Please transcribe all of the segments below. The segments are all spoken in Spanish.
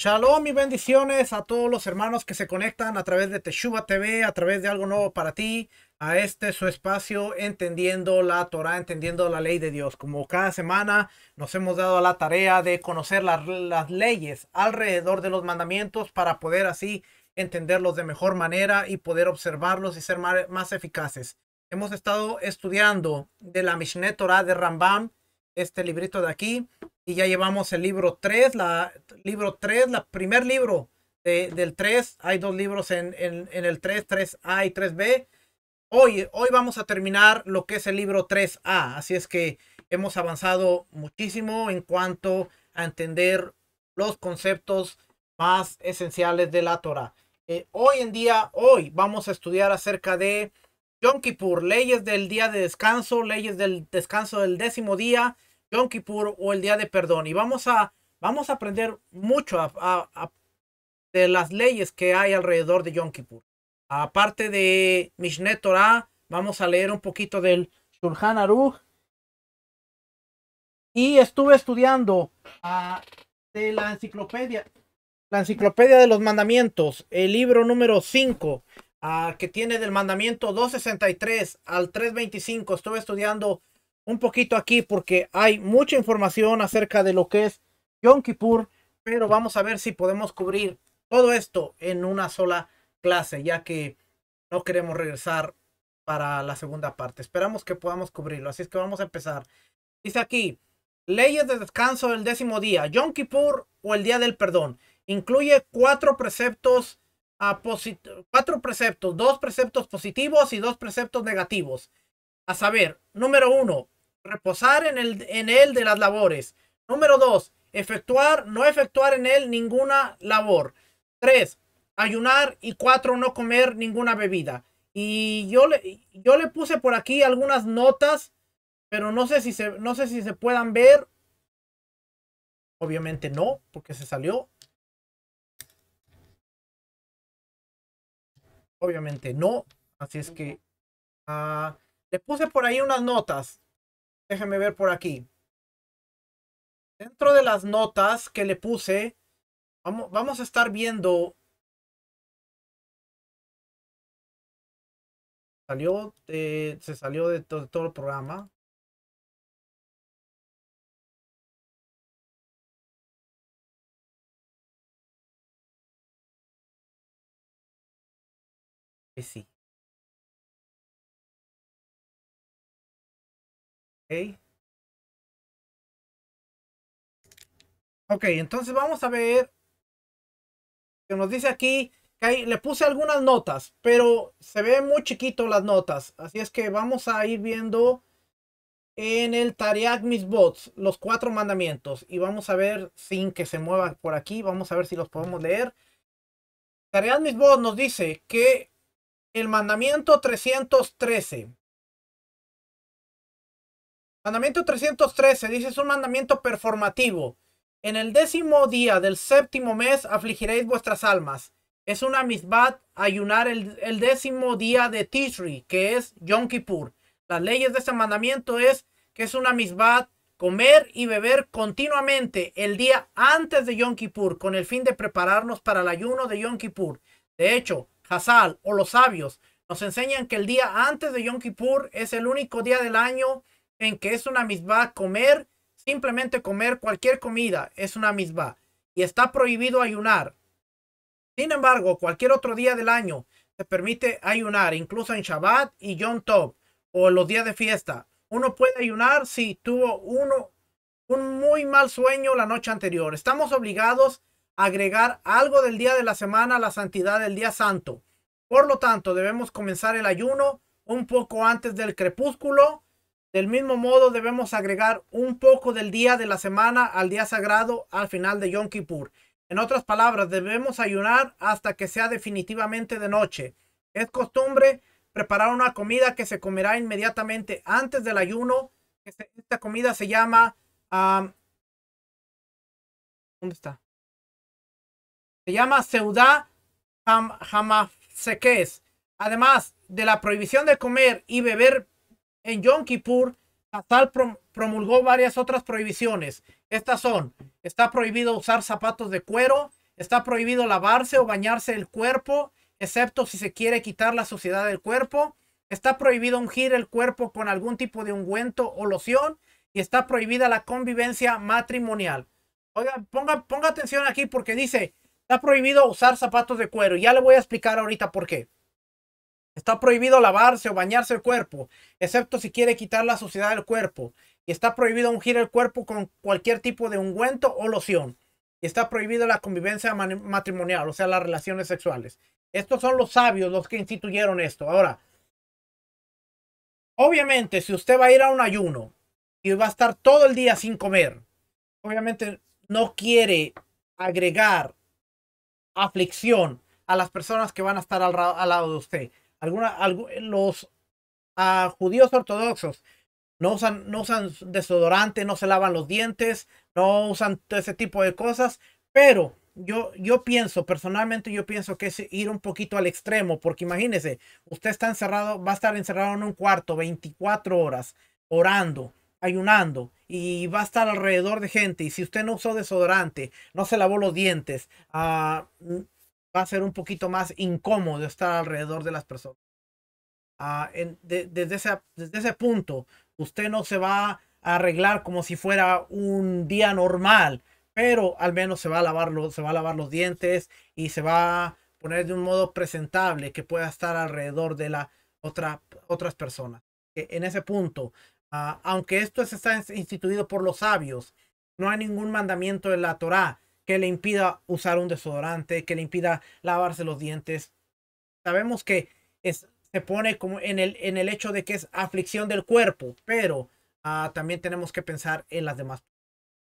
Shalom y bendiciones a todos los hermanos que se conectan a través de Teshuva TV, a través de Algo Nuevo para Ti, a este su espacio Entendiendo la Torah, entendiendo la ley de Dios. Como cada semana nos hemos dado a la tarea de conocer las leyes alrededor de los mandamientos para poder así entenderlos de mejor manera y poder observarlos y ser más eficaces. Hemos estado estudiando de la Mishneh Torah de Rambam, este librito de aquí. Y ya llevamos el libro 3, primer libro del 3. Hay dos libros en el 3A y 3B. Hoy vamos a terminar lo que es el libro 3A. Así es que hemos avanzado muchísimo en cuanto a entender los conceptos más esenciales de la Torah. Hoy vamos a estudiar acerca de Yom Kippur, leyes del día de descanso, leyes del descanso del 10º día, Yom Kippur o el día de perdón. Y vamos a aprender mucho de las leyes que hay alrededor de Yom Kippur. Aparte de Mishneh Torah, vamos a leer un poquito del Shulchan Aruch. Y estuve estudiando de la enciclopedia de los mandamientos, el libro número 5, que tiene del mandamiento 263 al 325. Estuve estudiando un poquito aquí porque hay mucha información acerca de lo que es Yom Kippur, pero vamos a ver si podemos cubrir todo esto en una sola clase, ya que no queremos regresar para la segunda parte. Esperamos que podamos cubrirlo, así es que vamos a empezar. Dice aquí, leyes de descanso del 10º día, Yom Kippur o el día del perdón. Incluye 4 preceptos, 2 preceptos positivos y 2 preceptos negativos. A saber, número 1, reposar en él de las labores. Número 2, no efectuar en él ninguna labor. 3, ayunar. Y 4, no comer ninguna bebida. Y yo le puse por aquí algunas notas, pero no sé si se puedan ver. Obviamente no, porque se salió. Obviamente no. Así es que le puse por ahí unas notas. Déjenme ver por aquí. Dentro de las notas que le puse, vamos a estar viendo. Se salió de todo el programa. Sí. Ok, entonces vamos a ver que nos dice aquí que le puse algunas notas, pero se ve muy chiquito las notas. Así es que vamos a ir viendo en el Tariag Mitzvot los 4 mandamientos. Y vamos a ver sin que se mueva por aquí. Vamos a ver si los podemos leer. Tariag Mitzvot nos dice que el mandamiento 313. Mandamiento 313 dice es un mandamiento performativo. En el 10º día del 7º mes afligiréis vuestras almas. Es una misbat ayunar el 10º día de Tishri, que es Yom Kippur. Las leyes de este mandamiento es que es una misbat comer y beber continuamente el día antes de Yom Kippur, con el fin de prepararnos para el ayuno de Yom Kippur. De hecho, Hazal o los sabios nos enseñan que el día antes de Yom Kippur es el único día del año en que es una misbah comer. Simplemente comer cualquier comida es una misbah y está prohibido ayunar. Sin embargo, cualquier otro día del año se permite ayunar, incluso en Shabbat y Yom Tov o los días de fiesta. Uno puede ayunar si tuvo un muy mal sueño la noche anterior. Estamos obligados a agregar algo del día de la semana a la santidad del día santo. Por lo tanto, debemos comenzar el ayuno un poco antes del crepúsculo. Del mismo modo, debemos agregar un poco del día de la semana al día sagrado al final de Yom Kippur. En otras palabras, debemos ayunar hasta que sea definitivamente de noche. Es costumbre preparar una comida que se comerá inmediatamente antes del ayuno. Esta comida se llama... ¿dónde está? Se llama Seudá Hamaseques. Además de la prohibición de comer y beber en Yom Kippur, Hazal promulgó varias otras prohibiciones. Estas son: está prohibido usar zapatos de cuero, está prohibido lavarse o bañarse el cuerpo, excepto si se quiere quitar la suciedad del cuerpo, está prohibido ungir el cuerpo con algún tipo de ungüento o loción, y está prohibida la convivencia matrimonial. Oiga, ponga atención aquí porque dice, está prohibido usar zapatos de cuero. Ya le voy a explicar ahorita por qué. Está prohibido lavarse o bañarse el cuerpo, excepto si quiere quitar la suciedad del cuerpo. Y está prohibido ungir el cuerpo con cualquier tipo de ungüento o loción. Y está prohibido la convivencia matrimonial, o sea, las relaciones sexuales. Estos son los sabios los que instituyeron esto. Ahora, obviamente, si usted va a ir a un ayuno y va a estar todo el día sin comer, obviamente no quiere agregar aflicción a las personas que van a estar al lado de usted. Los judíos ortodoxos no usan desodorante, no se lavan los dientes, no usan todo ese tipo de cosas, pero yo pienso, personalmente yo pienso que es ir un poquito al extremo, porque imagínese, usted está encerrado, va a estar encerrado en un cuarto 24 horas, orando, ayunando, y va a estar alrededor de gente, y si usted no usó desodorante, no se lavó los dientes, va a ser un poquito más incómodo estar alrededor de las personas. Desde ese punto, usted no se va a arreglar como si fuera un día normal, pero al menos se va a lavar los dientes y se va a poner de un modo presentable que pueda estar alrededor de otras personas. En ese punto, aunque esto está instituido por los sabios, no hay ningún mandamiento en la Torá que le impida usar un desodorante, que le impida lavarse los dientes. Sabemos que se pone como en el hecho de que es aflicción del cuerpo, pero también tenemos que pensar en las demás.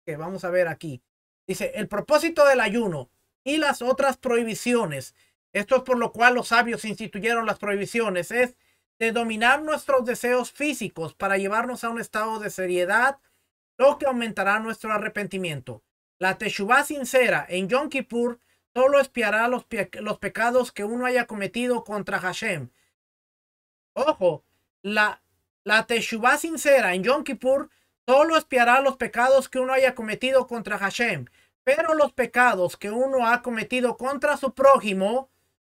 Que vamos a ver aquí. Dice, el propósito del ayuno y las otras prohibiciones, esto es por lo cual los sabios instituyeron las prohibiciones, es de dominar nuestros deseos físicos para llevarnos a un estado de seriedad, lo que aumentará nuestro arrepentimiento. La teshuvá sincera en Yom Kippur solo expiará los pecados que uno haya cometido contra Hashem. Ojo, la teshuvá sincera en Yom Kippur solo expiará los pecados que uno haya cometido contra Hashem, pero los pecados que uno ha cometido contra su prójimo,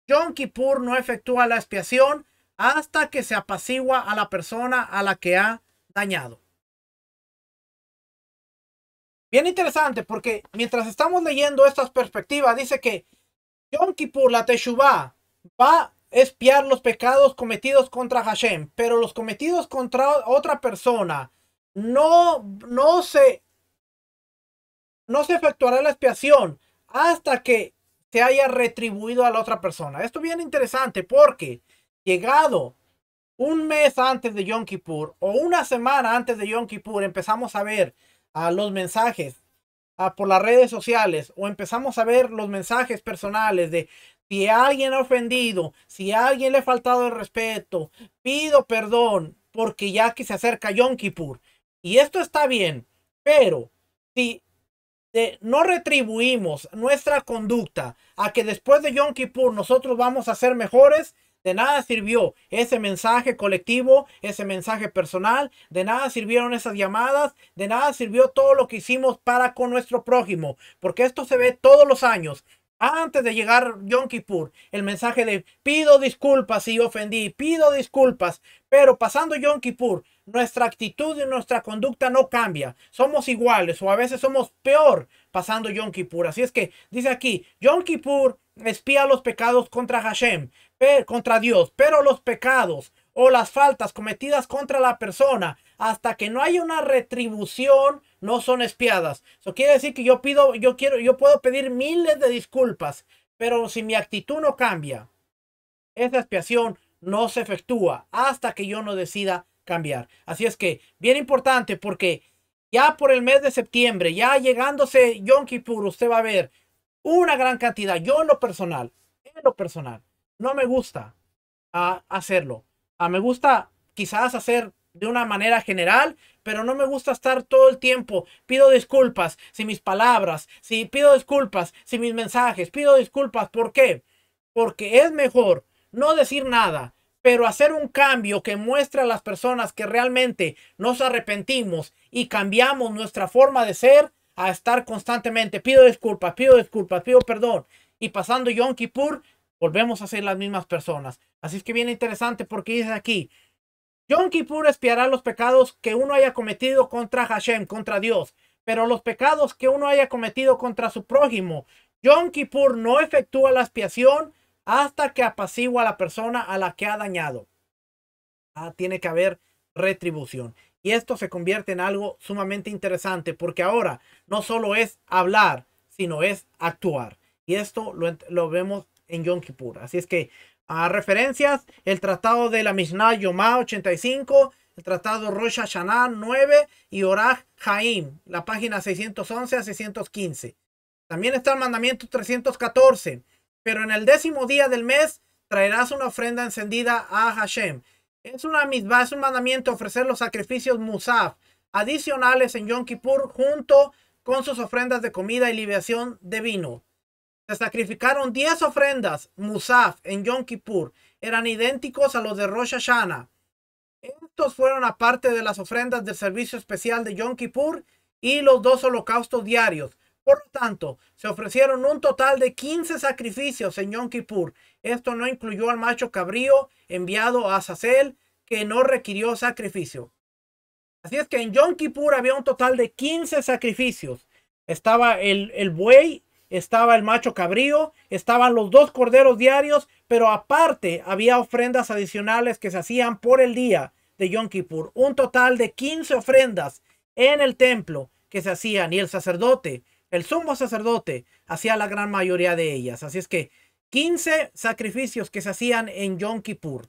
Yom Kippur no efectúa la expiación hasta que se apacigua a la persona a la que ha dañado. Bien interesante, porque mientras estamos leyendo estas perspectivas, dice que Yom Kippur, la teshuvá, va a expiar los pecados cometidos contra Hashem, pero los cometidos contra otra persona no se efectuará la expiación hasta que se haya retribuido a la otra persona. Esto es bien interesante porque llegado un mes antes de Yom Kippur o una semana antes de Yom Kippur empezamos a ver los mensajes por las redes sociales o empezamos a ver los mensajes personales de si alguien ha ofendido, si a alguien le ha faltado el respeto, pido perdón porque ya que se acerca Yom Kippur. Y esto está bien, pero si no retribuimos nuestra conducta a que después de Yom Kippur nosotros vamos a ser mejores, de nada sirvió ese mensaje colectivo, ese mensaje personal, de nada sirvieron esas llamadas, de nada sirvió todo lo que hicimos para con nuestro prójimo, porque esto se ve todos los años. Antes de llegar Yom Kippur, el mensaje de pido disculpas si ofendí, pido disculpas, pero pasando Yom Kippur, nuestra actitud y nuestra conducta no cambia. Somos iguales o a veces somos peor pasando Yom Kippur. Así es que dice aquí, Yom Kippur expía los pecados contra Hashem, contra Dios, pero los pecados o las faltas cometidas contra la persona hasta que no haya una retribución no son expiadas. Eso quiere decir que yo puedo pedir miles de disculpas, pero si mi actitud no cambia, esa expiación no se efectúa hasta que yo no decida cambiar. Así es que bien importante, porque ya por el mes de septiembre, ya llegándose Yom Kippur, usted va a ver una gran cantidad. Yo en lo personal, no me gusta hacerlo. Me gusta quizás hacer de una manera general, pero no me gusta estar todo el tiempo. Pido disculpas si mis palabras, si pido disculpas si mis mensajes, pido disculpas. ¿Por qué? Porque es mejor no decir nada, pero hacer un cambio que muestre a las personas que realmente nos arrepentimos y cambiamos nuestra forma de ser, a estar constantemente pido disculpas, pido perdón, y pasando Yom Kippur volvemos a ser las mismas personas. Así es que bien interesante, porque dice aquí: Yom Kippur expiará los pecados que uno haya cometido contra Hashem, contra Dios, pero los pecados que uno haya cometido contra su prójimo, Yom Kippur no efectúa la expiación hasta que apacigua a la persona a la que ha dañado. Tiene que haber retribución. Y esto se convierte en algo sumamente interesante, porque ahora no solo es hablar, sino es actuar. Y esto lo vemos en Yom Kippur. Así es que a referencias: el tratado de la Mishnah Yomá 85, el tratado Rosh Hashanah 9 y Orach Haim, la página 611 a 615. También está el mandamiento 314. Pero en el 10º día del mes traerás una ofrenda encendida a Hashem. Es una misbah, es un mandamiento ofrecer los sacrificios musaf adicionales en Yom Kippur junto con sus ofrendas de comida y libación de vino. Se sacrificaron 10 ofrendas musaf en Yom Kippur. Eran idénticos a los de Rosh Hashanah. Estos fueron aparte de las ofrendas del servicio especial de Yom Kippur y los 2 holocaustos diarios. Por lo tanto, se ofrecieron un total de 15 sacrificios en Yom Kippur. Esto no incluyó al macho cabrío enviado a Azazel, que no requirió sacrificio. Así es que en Yom Kippur había un total de 15 sacrificios. Estaba el buey, estaba el macho cabrío, estaban los 2 corderos diarios, pero aparte había ofrendas adicionales que se hacían por el día de Yom Kippur. Un total de 15 ofrendas en el templo que se hacían, y el sacerdote, el sumo sacerdote, hacía la gran mayoría de ellas. Así es que 15 sacrificios que se hacían en Yom Kippur.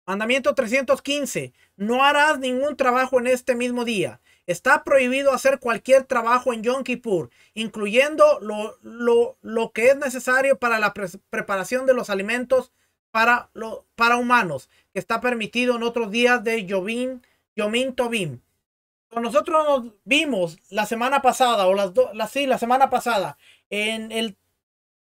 Mandamiento 315. No harás ningún trabajo en este mismo día. Está prohibido hacer cualquier trabajo en Yom Kippur, incluyendo lo que es necesario para la preparación de los alimentos para humanos, que está permitido en otros días de Yomim Tovim. Nosotros nos vimos la semana pasada, la semana pasada, en el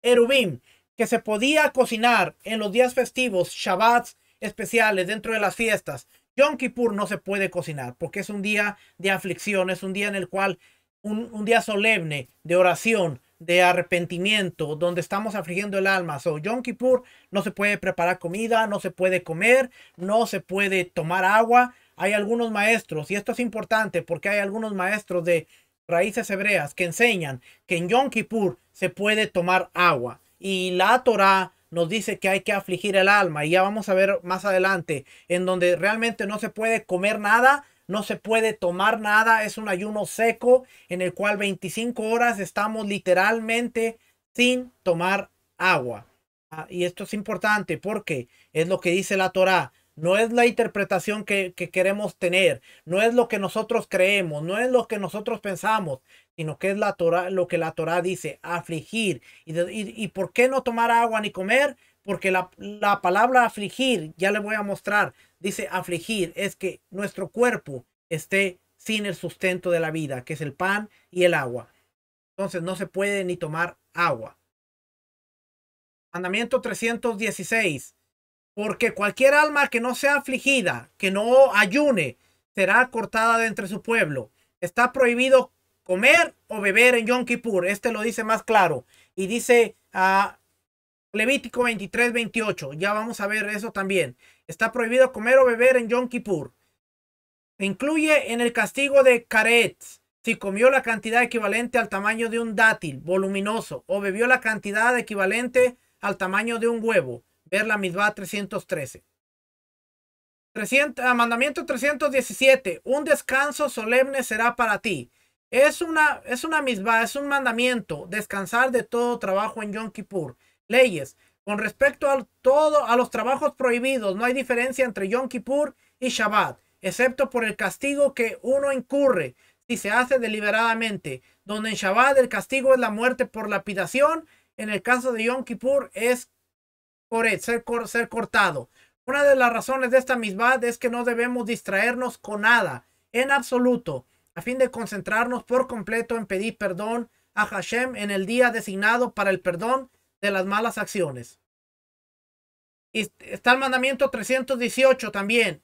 Erubim, que se podía cocinar en los días festivos, Shabbats especiales, dentro de las fiestas. Yom Kippur no se puede cocinar, porque es un día de aflicción, es un día en el cual, un día solemne, de oración, de arrepentimiento, donde estamos afligiendo el alma. Yom Kippur no se puede preparar comida, no se puede comer, no se puede tomar agua. Hay algunos maestros, y esto es importante porque hay algunos maestros de raíces hebreas que enseñan que en Yom Kippur se puede tomar agua. Y la Torah nos dice que hay que afligir el alma. Y ya vamos a ver más adelante en donde realmente no se puede comer nada, no se puede tomar nada. Es un ayuno seco en el cual 25 horas estamos literalmente sin tomar agua. Y esto es importante porque es lo que dice la Torah. No es la interpretación que queremos tener, no es lo que nosotros creemos, no es lo que nosotros pensamos, sino que es la Torah, lo que la Torah dice: afligir. ¿Y por qué no tomar agua ni comer? Porque la palabra afligir, ya le voy a mostrar, dice afligir, es que nuestro cuerpo esté sin el sustento de la vida, que es el pan y el agua. Entonces no se puede ni tomar agua. Mandamiento 316. Porque cualquier alma que no sea afligida, que no ayune, será cortada de entre su pueblo. Está prohibido comer o beber en Yom Kippur. Este lo dice más claro. Y dice Levítico 23:28. Ya vamos a ver eso también. Está prohibido comer o beber en Yom Kippur. Se incluye en el castigo de Karet si comió la cantidad equivalente al tamaño de un dátil voluminoso o bebió la cantidad equivalente al tamaño de un huevo. Ver la misbah 313. Mandamiento 317. Un descanso solemne será para ti. Es una misbah, es un mandamiento, descansar de todo trabajo en Yom Kippur. Leyes. Con respecto a los trabajos prohibidos, no hay diferencia entre Yom Kippur y Shabbat, excepto por el castigo que uno incurre si se hace deliberadamente, donde en Shabbat el castigo es la muerte por lapidación. En el caso de Yom Kippur es ser cortado. Una de las razones de esta misbah es que no debemos distraernos con nada, en absoluto, a fin de concentrarnos por completo en pedir perdón a Hashem en el día designado para el perdón de las malas acciones. Y está el mandamiento 318 también.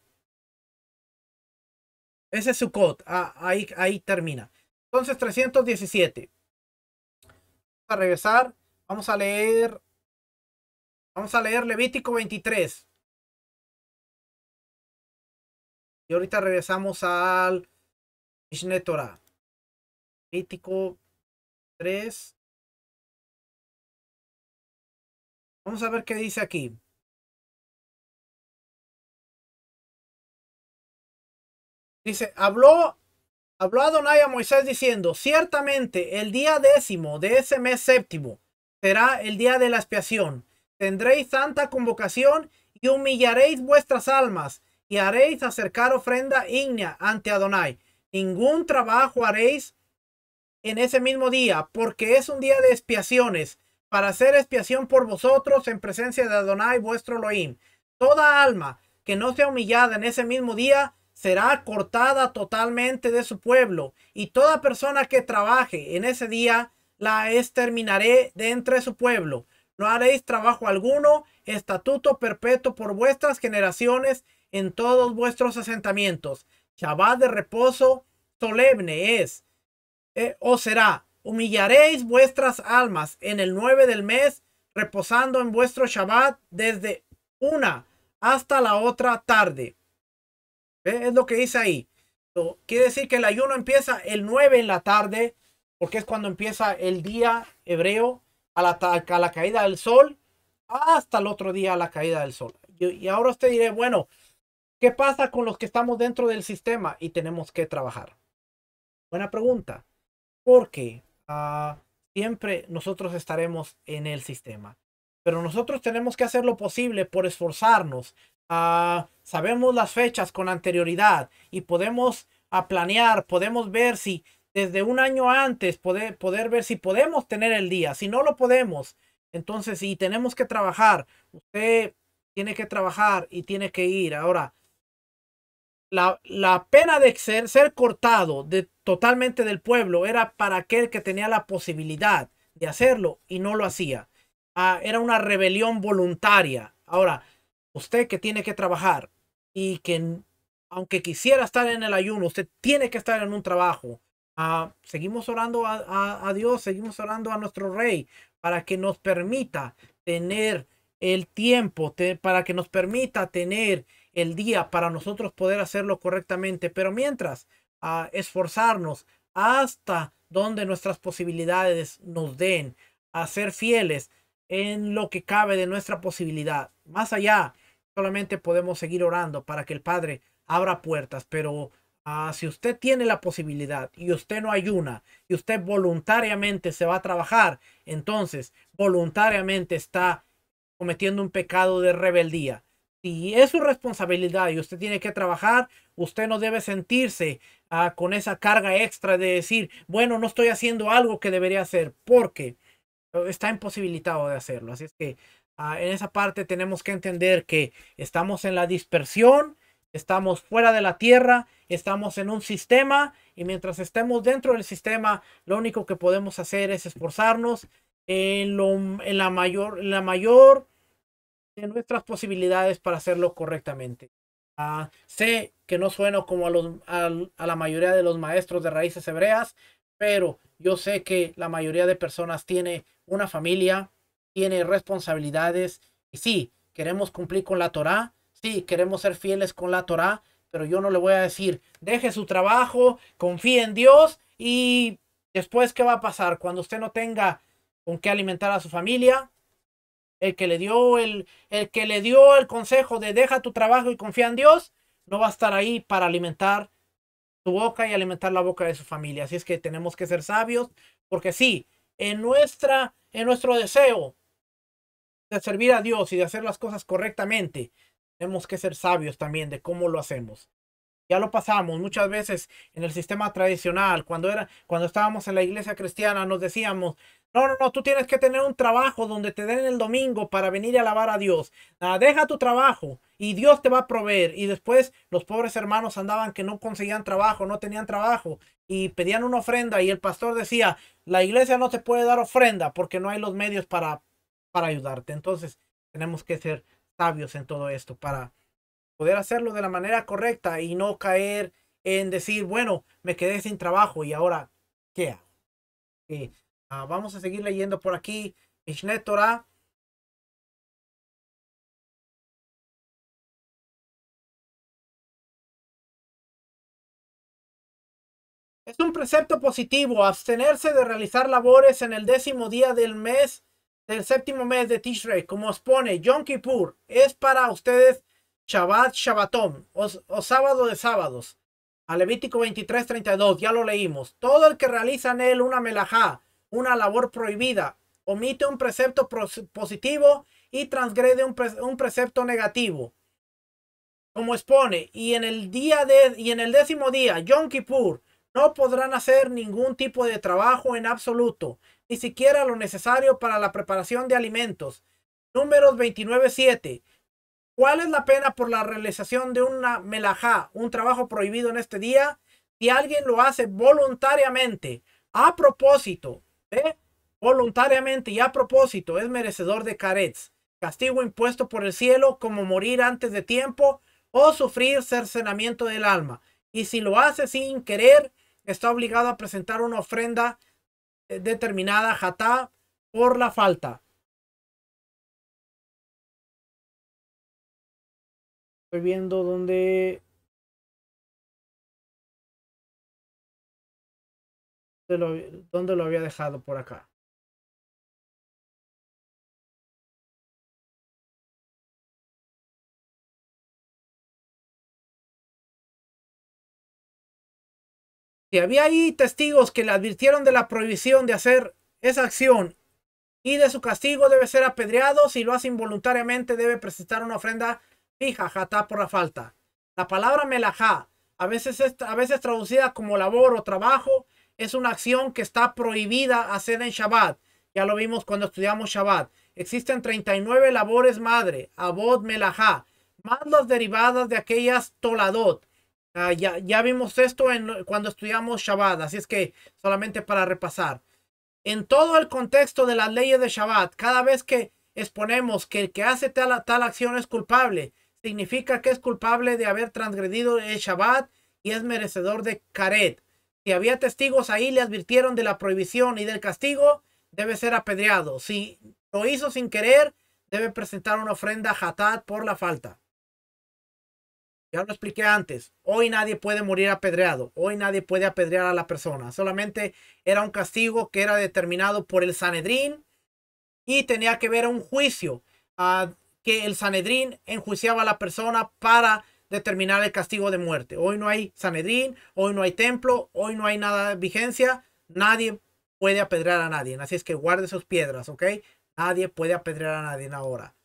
Ese es Sukkot. Ahí termina. Entonces 317. Vamos a regresar. Vamos a leer Levítico 23. Y ahorita regresamos al Mishneh Torah. Levítico 3. Vamos a ver qué dice aquí. Dice, habló Adonai a Moisés diciendo, ciertamente el día 10º de ese mes séptimo será el día de la expiación. Tendréis santa convocación y humillaréis vuestras almas y haréis acercar ofrenda ígnea ante Adonai. Ningún trabajo haréis en ese mismo día, porque es un día de expiaciones, para hacer expiación por vosotros en presencia de Adonai vuestro Elohim. Toda alma que no sea humillada en ese mismo día será cortada totalmente de su pueblo, y toda persona que trabaje en ese día la exterminaré de entre su pueblo. No haréis trabajo alguno, estatuto perpetuo por vuestras generaciones en todos vuestros asentamientos. Shabbat de reposo solemne es. O será, humillaréis vuestras almas en el 9 del mes, reposando en vuestro Shabbat desde una hasta la otra tarde. Es lo que dice ahí. Quiere decir que el ayuno empieza el 9 en la tarde, porque es cuando empieza el día hebreo a la caída del sol, hasta el otro día a la caída del sol. Y ahora usted dirá, bueno, ¿qué pasa con los que estamos dentro del sistema y tenemos que trabajar? Buena pregunta. Porque siempre nosotros estaremos en el sistema, pero nosotros tenemos que hacer lo posible por esforzarnos. Sabemos las fechas con anterioridad y podemos planear, podemos ver si desde un año antes poder ver si podemos tener el día. Si no lo podemos, entonces si tenemos que trabajar, usted tiene que trabajar y tiene que ir. Ahora, la pena de ser cortado totalmente del pueblo era para aquel que tenía la posibilidad de hacerlo y no lo hacía. Era una rebelión voluntaria. Ahora, usted que tiene que trabajar y que aunque quisiera estar en el ayuno, usted tiene que estar en un trabajo. Seguimos orando a Dios, seguimos orando a nuestro Rey para que nos permita tener el tiempo, para que nos permita tener el día para nosotros poder hacerlo correctamente, pero mientras esforzarnos hasta donde nuestras posibilidades nos den, a ser fieles en lo que cabe de nuestra posibilidad. Más allá, solamente podemos seguir orando para que el Padre abra puertas, pero si usted tiene la posibilidad y usted no ayuna y usted voluntariamente se va a trabajar, entonces voluntariamente está cometiendo un pecado de rebeldía. Si es su responsabilidad y usted tiene que trabajar, usted no debe sentirse con esa carga extra de decir, bueno, no estoy haciendo algo que debería hacer, porque está imposibilitado de hacerlo. Así es que en esa parte tenemos que entender que estamos en la dispersión, estamos fuera de la tierra, estamos en un sistema, y mientras estemos dentro del sistema, lo único que podemos hacer es esforzarnos en la mayor de nuestras posibilidades para hacerlo correctamente. Sé que no sueno como a la mayoría de los maestros de raíces hebreas, pero yo sé que la mayoría de personas tiene una familia, tiene responsabilidades, y sí, queremos cumplir con la Torá, sí, queremos ser fieles con la Torá, pero yo no le voy a decir, deje su trabajo, confíe en Dios, y después, ¿qué va a pasar? Cuando usted no tenga con qué alimentar a su familia, el que le dio el consejo de deja tu trabajo y confía en Dios, no va a estar ahí para alimentar su boca y alimentar la boca de su familia. Así es que tenemos que ser sabios, porque sí, en nuestro deseo de servir a Dios y de hacer las cosas correctamente, tenemos que ser sabios también de cómo lo hacemos. Ya lo pasamos muchas veces en el sistema tradicional. Cuando estábamos en la iglesia cristiana, nos decíamos, no, no, no, tú tienes que tener un trabajo donde te den el domingo para venir a alabar a Dios. Deja tu trabajo y Dios te va a proveer. Y después los pobres hermanos andaban que no conseguían trabajo, no tenían trabajo y pedían una ofrenda y el pastor decía, la iglesia no te puede dar ofrenda porque no hay los medios para ayudarte. Entonces tenemos que ser sabios en todo esto para poder hacerlo de la manera correcta y no caer en decir, bueno, me quedé sin trabajo y ahora, ¿qué hago? Vamos a seguir leyendo por aquí. Mishneh Torah. Es un precepto positivo abstenerse de realizar labores en el 10º día del mes, del 7º mes de Tishrei, como os pone Yom Kippur. Es para ustedes Shabbat, Shabbatom, o sábado de sábados. A Levítico 23:32, ya lo leímos. Todo el que realiza en él una melajá, una labor prohibida, omite un precepto positivo y transgrede un precepto negativo. Como expone, y en el 10º día, Yom Kippur, no podrán hacer ningún tipo de trabajo en absoluto, ni siquiera lo necesario para la preparación de alimentos. Números 29:7. ¿Cuál es la pena por la realización de una melajá, un trabajo prohibido en este día? Si alguien lo hace voluntariamente, a propósito, ¿eh? Voluntariamente y a propósito, es merecedor de caretz, castigo impuesto por el cielo, como morir antes de tiempo o sufrir cercenamiento del alma. Y si lo hace sin querer, está obligado a presentar una ofrenda determinada, jatá, por la falta. Estoy viendo dónde lo había dejado por acá. Si había ahí testigos que le advirtieron de la prohibición de hacer esa acción y de su castigo debe ser apedreado, si lo hace involuntariamente debe presentar una ofrenda fija, jatá, por la falta. La palabra melajá, a veces traducida como labor o trabajo, es una acción que está prohibida hacer en Shabbat. Ya lo vimos cuando estudiamos Shabbat. Existen 39 labores madre, abod, melajá, más las derivadas de aquellas toladot. Ya vimos esto cuando estudiamos Shabbat, así es que solamente para repasar. En todo el contexto de las leyes de Shabbat, cada vez que exponemos que el que hace tal acción es culpable, significa que es culpable de haber transgredido el Shabbat y es merecedor de caret. Si había testigos ahí, le advirtieron de la prohibición y del castigo, debe ser apedreado. Si lo hizo sin querer, debe presentar una ofrenda hatat por la falta. Ya lo expliqué antes. Hoy nadie puede morir apedreado. Hoy nadie puede apedrear a la persona. Solamente era un castigo que era determinado por el Sanedrín y tenía que ver un juicio que el Sanedrín enjuiciaba a la persona para determinar el castigo de muerte. Hoy no hay Sanedrín, hoy no hay templo, hoy no hay nada de vigencia. Nadie puede apedrear a nadie. Así es que guarde sus piedras, ¿ok? Nadie puede apedrear a nadie ahora.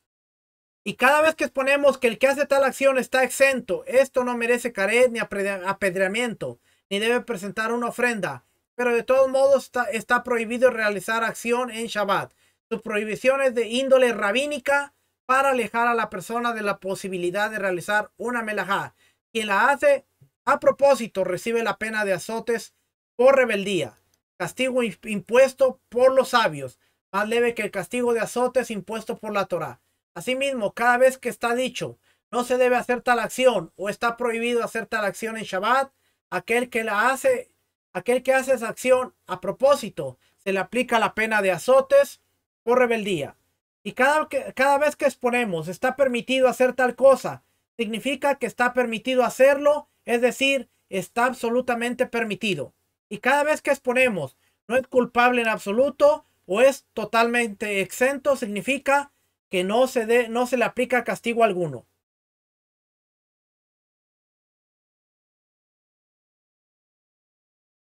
Y cada vez que exponemos que el que hace tal acción está exento, esto no merece caret ni apedreamiento, ni debe presentar una ofrenda. Pero de todos modos está prohibido realizar acción en Shabbat. Su prohibición es de índole rabínica para alejar a la persona de la posibilidad de realizar una melajá. Quien la hace a propósito recibe la pena de azotes por rebeldía. Castigo impuesto por los sabios, más leve que el castigo de azotes impuesto por la Torá. Asimismo, cada vez que está dicho no se debe hacer tal acción o está prohibido hacer tal acción en Shabbat, aquel que hace esa acción a propósito se le aplica la pena de azotes por rebeldía. Y cada vez que exponemos está permitido hacer tal cosa, significa que está permitido hacerlo, es decir, está absolutamente permitido. Y cada vez que exponemos no es culpable en absoluto o es totalmente exento, significa que no se le aplica castigo alguno.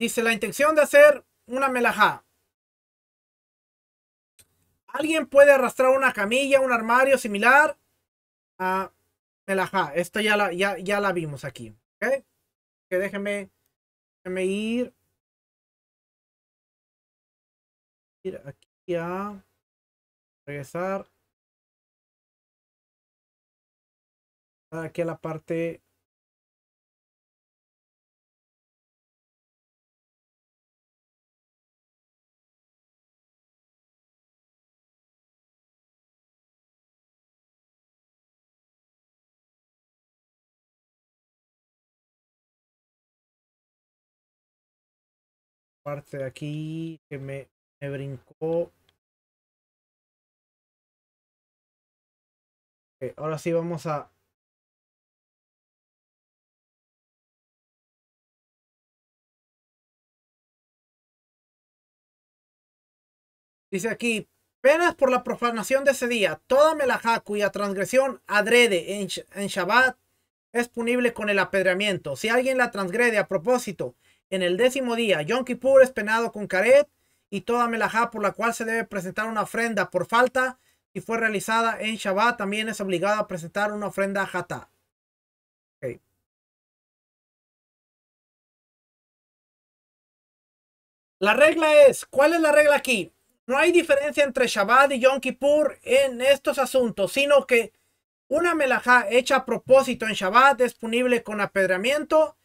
Dice la intención de hacer una melajá. Alguien puede arrastrar una camilla, un armario similar a melajá. Esto ya la vimos aquí. ¿Okay? que déjeme ir aquí a regresar aquí a la parte. Parte de aquí que me brincó. Ahora sí vamos a. Dice aquí, penas por la profanación de ese día. Toda melajá cuya transgresión adrede en Shabbat es punible con el apedreamiento. Si alguien la transgrede a propósito en el 10º día, Yom Kippur es penado con caret, y toda melajá por la cual se debe presentar una ofrenda por falta, si fue realizada en Shabbat, también es obligado a presentar una ofrenda hatá. Okay. La regla es, ¿cuál es la regla aquí? No hay diferencia entre Shabbat y Yom Kippur en estos asuntos, sino que una melajá hecha a propósito en Shabbat es punible con apedreamiento,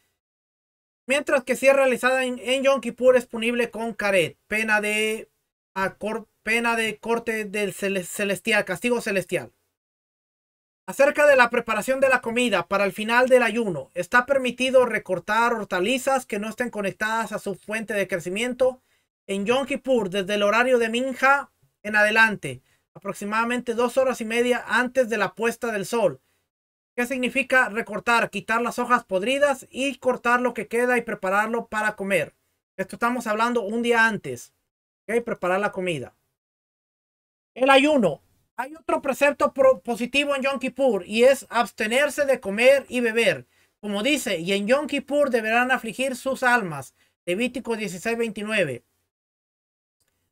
mientras que si es realizada en Yom Kippur es punible con caret, pena de corte del celestial, castigo celestial. Acerca de la preparación de la comida para el final del ayuno, está permitido recortar hortalizas que no estén conectadas a su fuente de crecimiento en Yom Kippur desde el horario de Minja en adelante, aproximadamente 2 horas y media antes de la puesta del sol. ¿Qué significa recortar? Quitar las hojas podridas y cortar lo que queda y prepararlo para comer. Esto estamos hablando un día antes. ¿Okay? Preparar la comida. El ayuno. Hay otro precepto positivo en Yom Kippur y es abstenerse de comer y beber. Como dice, y en Yom Kippur deberán afligir sus almas. Levítico 16:29.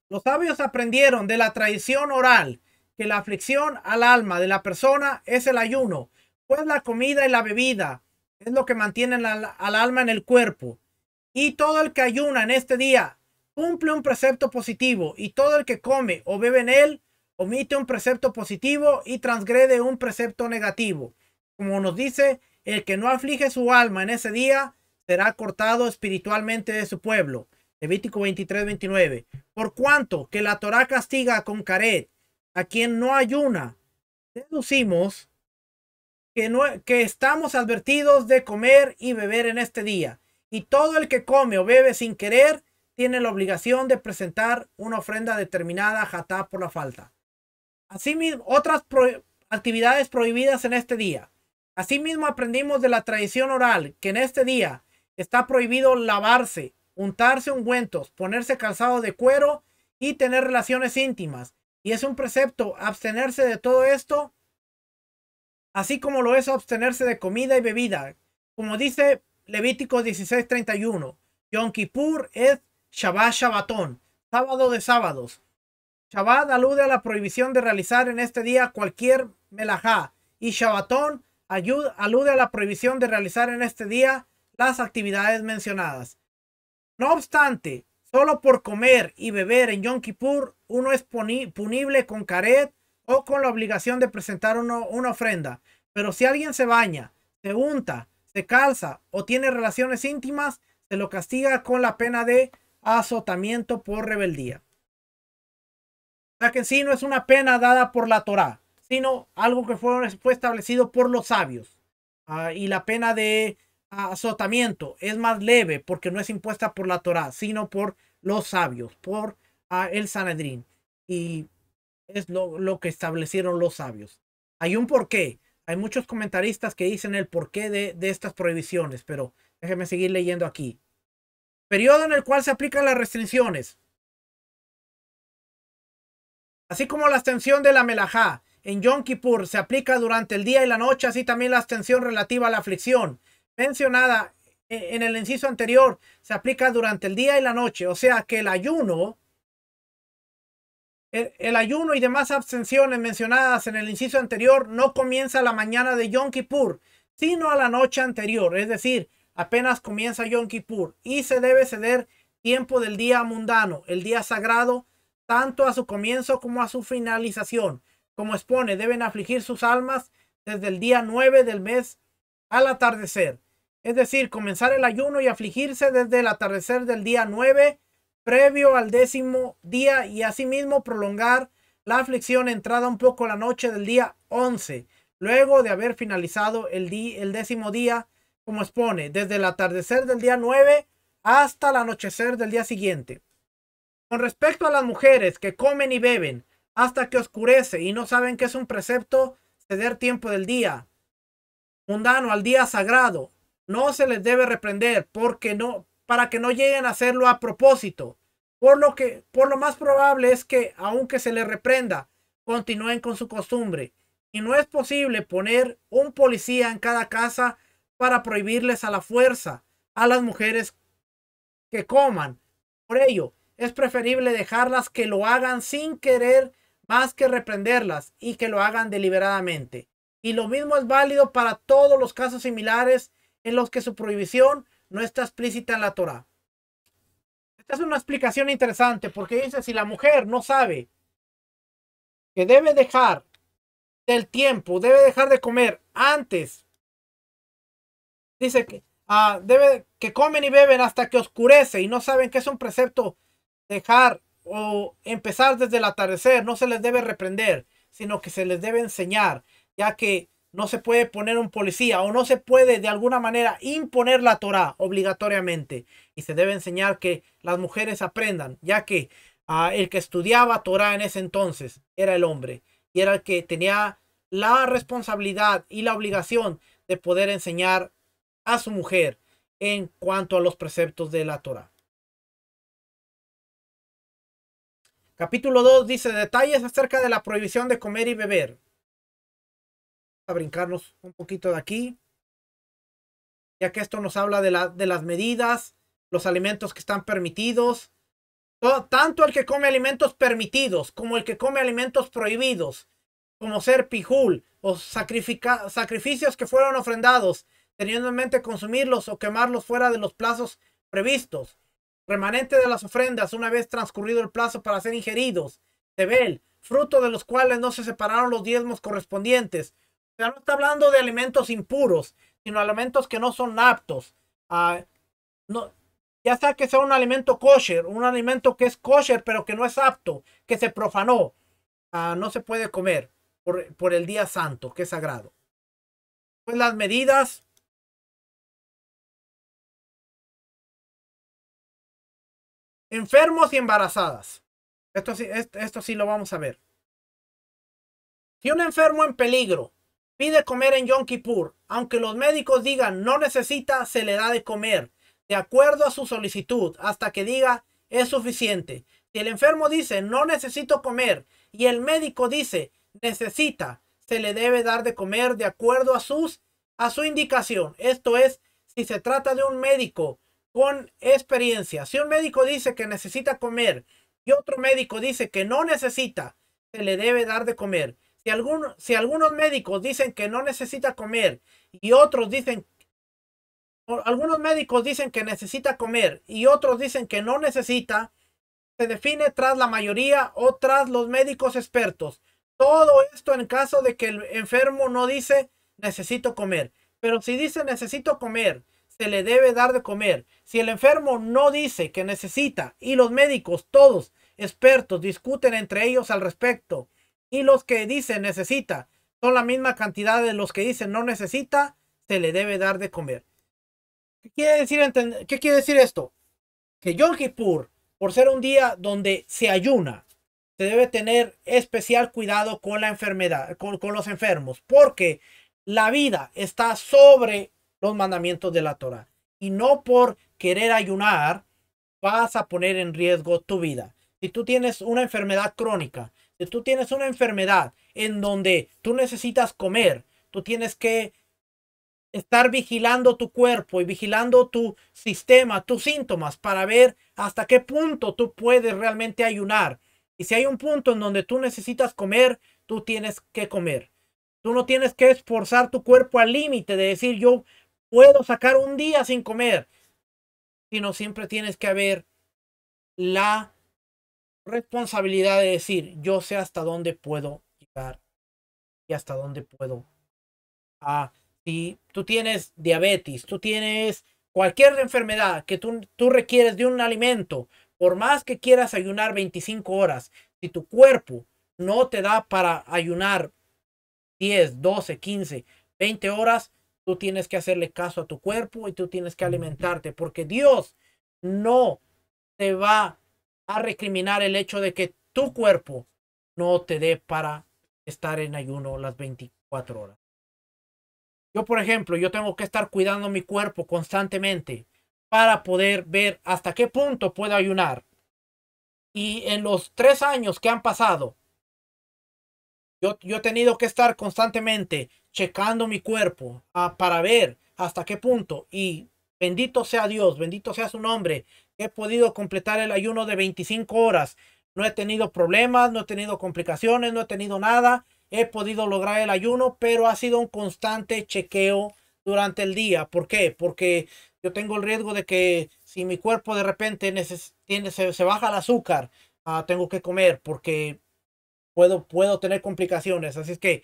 Los sabios aprendieron de la tradición oral que la aflicción al alma de la persona es el ayuno, pues la comida y la bebida es lo que mantienen al alma en el cuerpo. Y todo el que ayuna en este día cumple un precepto positivo, y todo el que come o bebe en él omite un precepto positivo y transgrede un precepto negativo. Como nos dice, el que no aflige su alma en ese día será cortado espiritualmente de su pueblo. Levítico 23:29. Por cuanto que la Torá castiga con caret a quien no ayuna, deducimos que estamos advertidos de comer y beber en este día. Y todo el que come o bebe sin querer tiene la obligación de presentar una ofrenda determinada hatá por la falta. Asimismo, otras actividades prohibidas en este día. Asimismo, aprendimos de la tradición oral que en este día está prohibido lavarse, untarse ungüentos, ponerse calzado de cuero y tener relaciones íntimas. Y es un precepto abstenerse de todo esto, así como lo es abstenerse de comida y bebida. Como dice Levítico 16:31, Yom Kippur es Shabbat Shabbatón, sábado de sábados. Shabbat alude a la prohibición de realizar en este día cualquier melajá, y Shabbatón alude a la prohibición de realizar en este día las actividades mencionadas. No obstante, solo por comer y beber en Yom Kippur uno es punible con caret o con la obligación de presentar una ofrenda. Pero si alguien se baña, se unta, se calza o tiene relaciones íntimas, se lo castiga con la pena de azotamiento por rebeldía. O sea que en sí no es una pena dada por la Torá, sino algo que fue establecido por los sabios. Y la pena de azotamiento es más leve porque no es impuesta por la Torá, sino por los sabios, por el Sanedrín. Y es lo que establecieron los sabios. Hay un porqué. Hay muchos comentaristas que dicen el porqué de estas prohibiciones, pero déjenme seguir leyendo aquí. Periodo en el cual se aplican las restricciones. Así como la abstención de la melajá en Yom Kippur se aplica durante el día y la noche, así también la abstención relativa a la aflicción mencionada en el inciso anterior se aplica durante el día y la noche. O sea que el ayuno y demás abstenciones mencionadas en el inciso anterior no comienza la mañana de Yom Kippur, sino a la noche anterior. Es decir, apenas comienza Yom Kippur, y se debe ceder tiempo del día mundano, el día sagrado, tanto a su comienzo como a su finalización. Como expone, deben afligir sus almas desde el día 9 del mes al atardecer. Es decir, comenzar el ayuno y afligirse desde el atardecer del día 9 previo al 10º día, y asimismo prolongar la aflicción entrada un poco la noche del día 11, luego de haber finalizado el 10º día, como expone, desde el atardecer del día 9 hasta el anochecer del día siguiente. Con respecto a las mujeres que comen y beben hasta que oscurece y no saben que es un precepto ceder tiempo del día mundano al día sagrado, no se les debe reprender para que no lleguen a hacerlo a propósito. Por lo más probable es que, aunque se les reprenda, continúen con su costumbre. Y no es posible poner un policía en cada casa para prohibirles a la fuerza a las mujeres que coman. Por ello, es preferible dejarlas que lo hagan sin querer más que reprenderlas, y que lo hagan deliberadamente. Y lo mismo es válido para todos los casos similares en los que su prohibición no está explícita en la Torá. Esta es una explicación interesante, porque dice, si la mujer no sabe que debe dejar del tiempo, debe dejar de comer antes, dice que comen y beben hasta que oscurece y no saben que es un precepto dejar o empezar desde el atardecer, no se les debe reprender, sino que se les debe enseñar, ya que no se puede poner un policía o no se puede de alguna manera imponer la Torá obligatoriamente, y se debe enseñar que las mujeres aprendan, ya que el que estudiaba Torá en ese entonces era el hombre, y era el que tenía la responsabilidad y la obligación de poder enseñar a su mujer en cuanto a los preceptos de la Torá. Capítulo 2 dice detalles acerca de la prohibición de comer y beber. Vamos a brincarnos un poquito de aquí, ya que esto nos habla de las medidas, los alimentos que están permitidos. Tanto el que come alimentos permitidos como el que come alimentos prohibidos, como ser pijul o sacrificios que fueron ofrendados, teniendo en mente consumirlos o quemarlos fuera de los plazos previstos. Remanente de las ofrendas una vez transcurrido el plazo para ser ingeridos. Tebel, fruto de los cuales no se separaron los diezmos correspondientes. O sea, no está hablando de alimentos impuros, sino alimentos que no son aptos. No, ya sea que sea un alimento kosher, un alimento que es kosher pero que no es apto, que se profanó, no se puede comer por el día santo, que es sagrado. Pues las medidas. Enfermos y embarazadas. Esto sí lo vamos a ver. Si un enfermo en peligro pide comer en Yom Kippur, aunque los médicos digan no necesita, se le da de comer, de acuerdo a su solicitud, hasta que diga es suficiente. Si el enfermo dice no necesito comer y el médico dice necesita, se le debe dar de comer de acuerdo a su indicación. Esto es, si se trata de un médico con experiencia. Si un médico dice que necesita comer y otro médico dice que no necesita, se le debe dar de comer. Si algunos médicos dicen que no necesita comer y otros dicen, algunos médicos dicen que necesita comer y otros dicen que no necesita, se define tras la mayoría o tras los médicos expertos. Todo esto en caso de que el enfermo no dice necesito comer. Pero si dice necesito comer, se le debe dar de comer. Si el enfermo no dice que necesita y los médicos, todos expertos, discuten entre ellos al respecto, y los que dicen necesita son la misma cantidad de los que dicen no necesita, se le debe dar de comer. ¿Qué quiere decir esto? Que Yom Kippur, por ser un día donde se ayuna, se debe tener especial cuidado con la enfermedad, con los enfermos, porque la vida está sobre los mandamientos de la Torá, y no por querer ayunar vas a poner en riesgo tu vida. Si tú tienes una enfermedad crónica, si tú tienes una enfermedad en donde tú necesitas comer, tú tienes que estar vigilando tu cuerpo y vigilando tu sistema, tus síntomas, para ver hasta qué punto tú puedes realmente ayunar. Y si hay un punto en donde tú necesitas comer, tú tienes que comer. Tú no tienes que esforzar tu cuerpo al límite de decir yo puedo sacar un día sin comer, sino siempre tienes que haber la responsabilidad de decir, yo sé hasta dónde puedo llegar y hasta dónde puedo. Si tú tienes diabetes, tú tienes cualquier enfermedad que tú requieres de un alimento, por más que quieras ayunar 25 horas, si tu cuerpo no te da para ayunar 10, 12, 15, 20 horas, tú tienes que hacerle caso a tu cuerpo y tú tienes que alimentarte, porque Dios no te va a recriminar el hecho de que tu cuerpo no te dé para estar en ayuno las 24 horas. Yo, por ejemplo, yo tengo que estar cuidando mi cuerpo constantemente para poder ver hasta qué punto puedo ayunar. Y en los 3 años que han pasado, yo he tenido que estar constantemente checando mi cuerpo para ver hasta qué punto. Y bendito sea Dios, bendito sea su nombre. He podido completar el ayuno de 25 horas. No he tenido problemas, no he tenido complicaciones, no he tenido nada. He podido lograr el ayuno, pero ha sido un constante chequeo durante el día. ¿Por qué? Porque yo tengo el riesgo de que si mi cuerpo de repente se baja el azúcar, tengo que comer porque puedo tener complicaciones. Así es que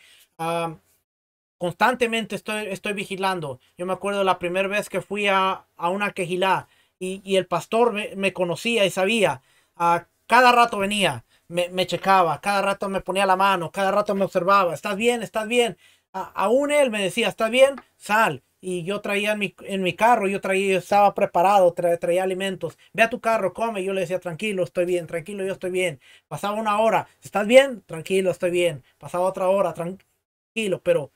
constantemente estoy vigilando. Yo me acuerdo la primera vez que fui a una quejilá y el pastor me conocía y sabía. Cada rato venía, me checaba, cada rato me ponía la mano, cada rato me observaba. ¿Estás bien? ¿Estás bien? Aún él me decía, ¿estás bien? Sal. Y yo traía en mi carro, yo estaba preparado, traía alimentos. Ve a tu carro, come. Yo le decía, tranquilo, estoy bien, tranquilo, yo estoy bien. Pasaba una hora, ¿estás bien? Tranquilo, estoy bien. Pasaba otra hora, tranquilo, pero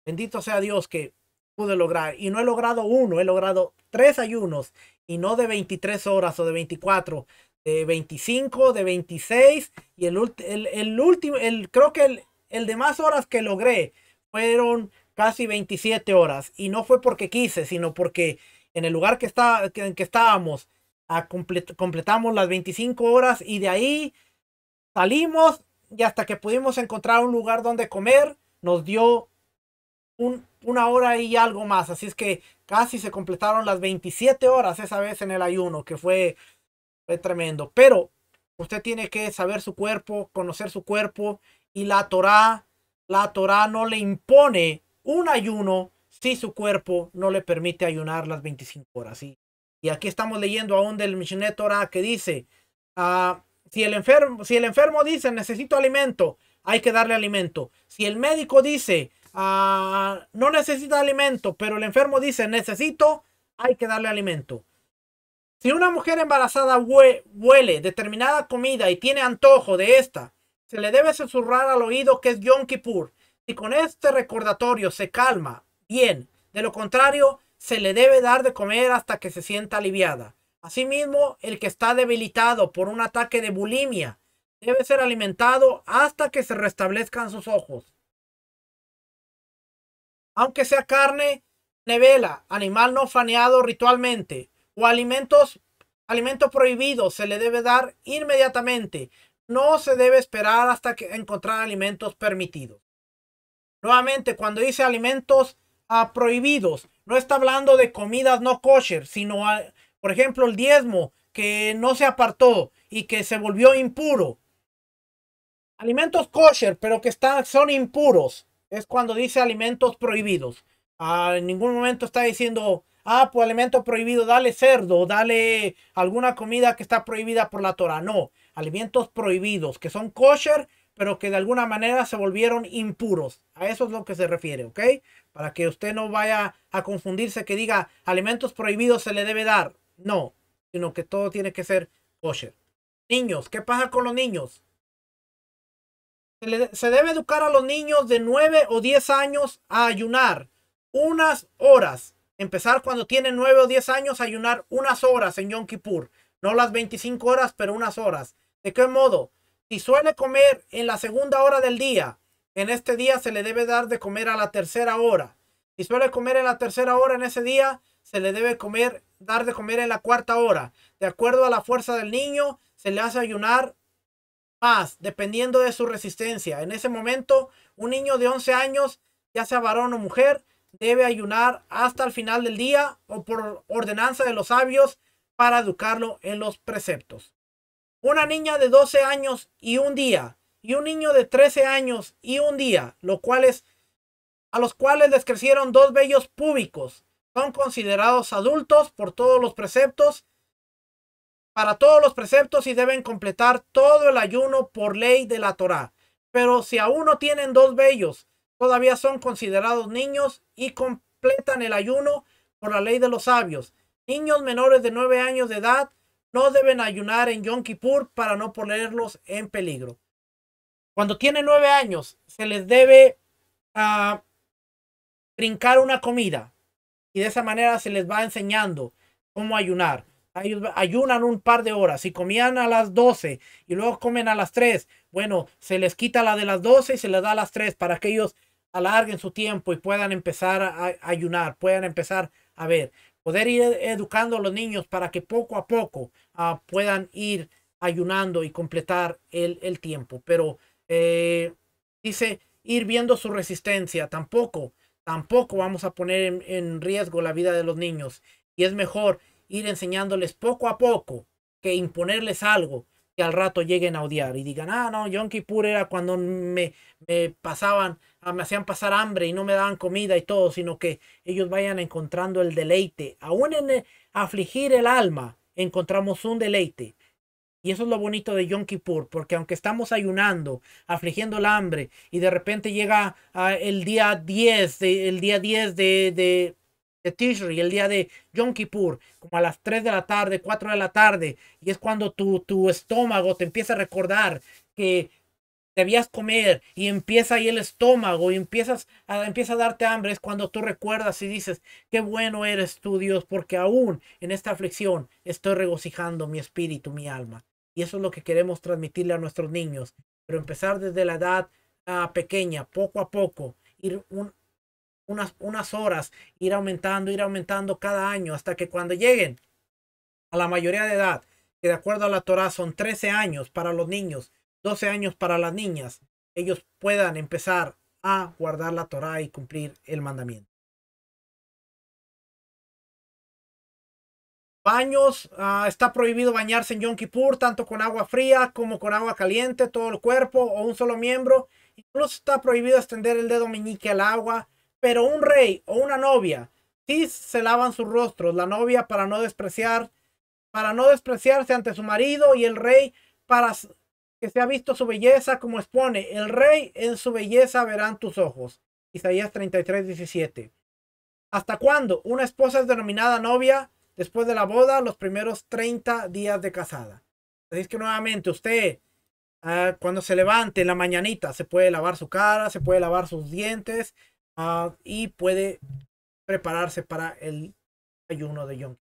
bendito sea Dios que pude lograr. Y no he logrado uno, he logrado 3 ayunos. Y no de 23 horas o de 24, de 25, de 26. Y el último, creo que el de más horas que logré fueron casi 27 horas. Y no fue porque quise, sino porque en el lugar en que estábamos, completamos las 25 horas y de ahí salimos y hasta que pudimos encontrar un lugar donde comer, nos dio una hora y algo más. Así es que casi se completaron las 27 horas esa vez en el ayuno, que fue tremendo. Pero usted tiene que saber su cuerpo, conocer su cuerpo y la Torá no le impone un ayuno si su cuerpo no le permite ayunar las 25 horas. Y aquí estamos leyendo aún del Mishneh Torah que dice, si el enfermo dice necesito alimento, hay que darle alimento. Si el médico dice no necesita alimento, pero el enfermo dice necesito, hay que darle alimento. Si una mujer embarazada huele determinada comida y tiene antojo de esta, se le debe susurrar al oído que es Yom Kippur. Si con este recordatorio se calma, bien. De lo contrario, se le debe dar de comer hasta que se sienta aliviada. Asimismo, el que está debilitado por un ataque de bulimia debe ser alimentado hasta que se restablezcan sus ojos. Aunque sea carne, nevela, animal no faneado ritualmente o alimento prohibido, se le debe dar inmediatamente. No se debe esperar hasta que encontrar alimentos permitidos. Nuevamente, cuando dice alimentos prohibidos, no está hablando de comidas no kosher, sino, por ejemplo, el diezmo que no se apartó y que se volvió impuro. Alimentos kosher, pero que son impuros, es cuando dice alimentos prohibidos. En ningún momento está diciendo, pues alimento prohibido, dale cerdo, dale alguna comida que está prohibida por la Torah. No, alimentos prohibidos, que son kosher, pero que de alguna manera se volvieron impuros. A eso es lo que se refiere, ¿ok? Para que usted no vaya a confundirse que diga alimentos prohibidos se le debe dar. No, sino que todo tiene que ser kosher. Niños, ¿qué pasa con los niños? Se debe educar a los niños de 9 o 10 años a ayunar unas horas. Empezar cuando tienen 9 o 10 años a ayunar unas horas en Yom Kippur. No las 25 horas, pero unas horas. ¿De qué modo? Si suele comer en la segunda hora del día, en este día se le debe dar de comer a la tercera hora. Si suele comer en la tercera hora en ese día, se le debe dar de comer en la cuarta hora. De acuerdo a la fuerza del niño, se le hace ayunar más, dependiendo de su resistencia. En ese momento, un niño de 11 años, ya sea varón o mujer, debe ayunar hasta el final del día o por ordenanza de los sabios para educarlo en los preceptos. Una niña de 12 años y un día y un niño de 13 años y un día, a los cuales les crecieron dos vellos púbicos, son considerados adultos por todos los preceptos, para todos los preceptos y deben completar todo el ayuno por ley de la Torá. Pero si aún no tienen dos vellos, todavía son considerados niños y completan el ayuno por la ley de los sabios. Niños menores de 9 años de edad no deben ayunar en Yom Kippur para no ponerlos en peligro. Cuando tienen 9 años, se les debe brincar una comida y de esa manera se les va enseñando cómo ayunar. Ellos ayunan un par de horas. Si comían a las 12 y luego comen a las 3, bueno, se les quita la de las 12 y se les da a las 3 para que ellos alarguen su tiempo y puedan empezar a ayunar, puedan empezar a poder ir educando a los niños para que poco a poco puedan ir ayunando y completar el tiempo. Pero dice ir viendo su resistencia. Tampoco vamos a poner en riesgo la vida de los niños. Y es mejor ir enseñándoles poco a poco que imponerles algo que al rato lleguen a odiar y digan, no, Yom Kippur era cuando me hacían pasar hambre y no me daban comida y todo, sino que ellos vayan encontrando el deleite. Aún en afligir el alma encontramos un deleite. Y eso es lo bonito de Yom Kippur, porque aunque estamos ayunando, afligiendo el hambre, y de repente llega el día 10 de Tishri, el día de Yom Kippur, como a las 3 de la tarde, 4 de la tarde, y es cuando tu estómago te empieza a recordar que debías comer y empieza ahí el estómago y empieza a darte hambre, es cuando tú recuerdas y dices, qué bueno eres tú, Dios, porque aún en esta aflicción estoy regocijando mi espíritu, mi alma. Y eso es lo que queremos transmitirle a nuestros niños, pero empezar desde la edad pequeña, poco a poco, ir unas horas, ir aumentando cada año hasta que cuando lleguen a la mayoría de edad, que de acuerdo a la Torá son 13 años para los niños, 12 años para las niñas, ellos puedan empezar a guardar la Torá y cumplir el mandamiento. Baños, está prohibido bañarse en Yom Kippur, tanto con agua fría como con agua caliente, todo el cuerpo o un solo miembro. Incluso está prohibido extender el dedo meñique al agua, pero un rey o una novia sí se lavan sus rostros, la novia para no despreciarse ante su marido y el rey para que se ha visto su belleza, como expone, el rey en su belleza verán tus ojos. Isaías 33:17. ¿Hasta cuándo? Una esposa es denominada novia después de la boda, los primeros 30 días de casada. Así es que nuevamente usted, cuando se levante en la mañanita, se puede lavar su cara, se puede lavar sus dientes y puede prepararse para el ayuno de Yom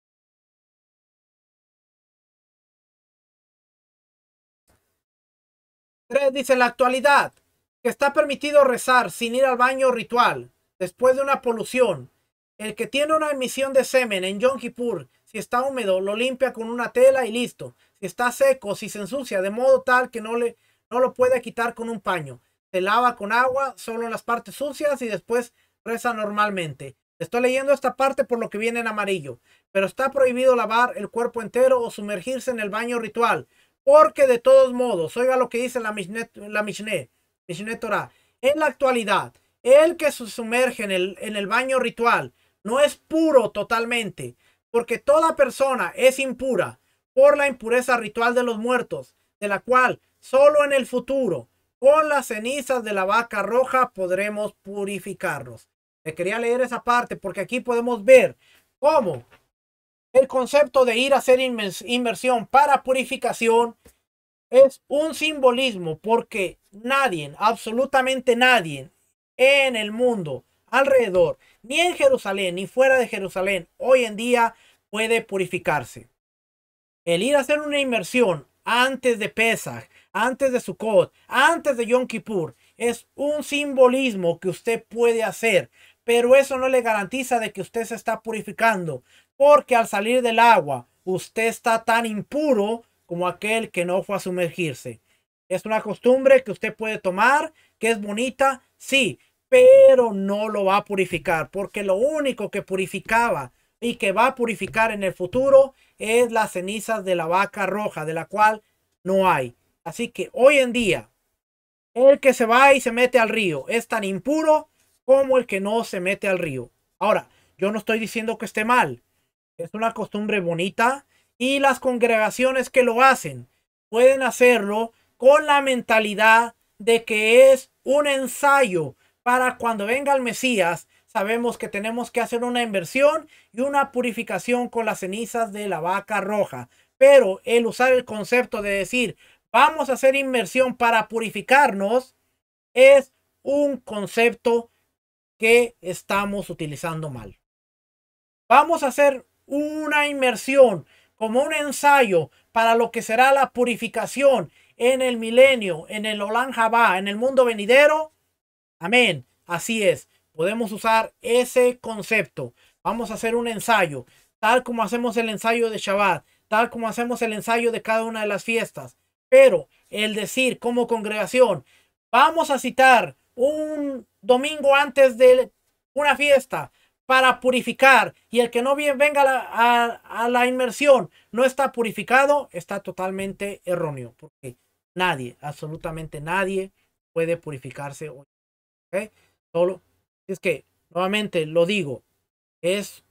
Kippur. Dice en la actualidad que está permitido rezar sin ir al baño ritual después de una polución. El que tiene una emisión de semen en Yom Kippur, si está húmedo, lo limpia con una tela y listo. Si está seco, si se ensucia de modo tal que no lo puede quitar con un paño. Se lava con agua solo en las partes sucias y después reza normalmente. Estoy leyendo esta parte por lo que viene en amarillo. Pero está prohibido lavar el cuerpo entero o sumergirse en el baño ritual. Porque de todos modos, oiga lo que dice la Mishneh Torah. En la actualidad, el que se sumerge en el baño ritual no es puro totalmente, porque toda persona es impura por la impureza ritual de los muertos, de la cual solo en el futuro, con las cenizas de la vaca roja, podremos purificarnos. Le quería leer esa parte porque aquí podemos ver cómo el concepto de ir a hacer inmersión para purificación es un simbolismo, porque nadie, absolutamente nadie en el mundo alrededor, ni en Jerusalén, ni fuera de Jerusalén, hoy en día puede purificarse. El ir a hacer una inmersión antes de Pesaj, antes de Sukkot, antes de Yom Kippur, es un simbolismo que usted puede hacer, pero eso no le garantiza de que usted se está purificando, porque al salir del agua, usted está tan impuro como aquel que no fue a sumergirse. Es una costumbre que usted puede tomar, que es bonita, sí, pero no lo va a purificar, porque lo único que purificaba y que va a purificar en el futuro es las cenizas de la vaca roja, de la cual no hay. Así que hoy en día, el que se va y se mete al río es tan impuro como el que no se mete al río. Ahora, yo no estoy diciendo que esté mal. Es una costumbre bonita y las congregaciones que lo hacen pueden hacerlo con la mentalidad de que es un ensayo para cuando venga el Mesías. Sabemos que tenemos que hacer una inversión y una purificación con las cenizas de la vaca roja. Pero el usar el concepto de decir vamos a hacer inmersión para purificarnos es un concepto que estamos utilizando mal. Vamos a hacer una inmersión como un ensayo para lo que será la purificación en el milenio, en el Olam Jabá, en el mundo venidero. Amén. Así es. Podemos usar ese concepto. Vamos a hacer un ensayo, tal como hacemos el ensayo de Shabbat, tal como hacemos el ensayo de cada una de las fiestas. Pero el decir como congregación, vamos a citar un domingo antes de una fiesta para purificar, y el que no venga a la inmersión no está purificado, está totalmente erróneo, porque nadie, absolutamente nadie puede purificarse hoy. ¿Okay? Solo es que, nuevamente lo digo, es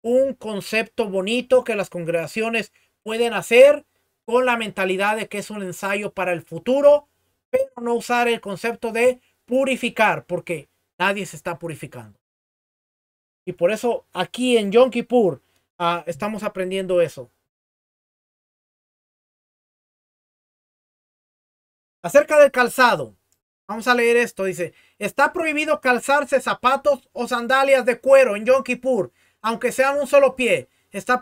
un concepto bonito que las congregaciones pueden hacer con la mentalidad de que es un ensayo para el futuro, pero no usar el concepto de purificar, porque nadie se está purificando. Y por eso aquí en Yom Kippur estamos aprendiendo eso. Acerca del calzado. Vamos a leer esto. Dice, está prohibido calzarse zapatos o sandalias de cuero en Yom Kippur, aunque sean un solo pie. Está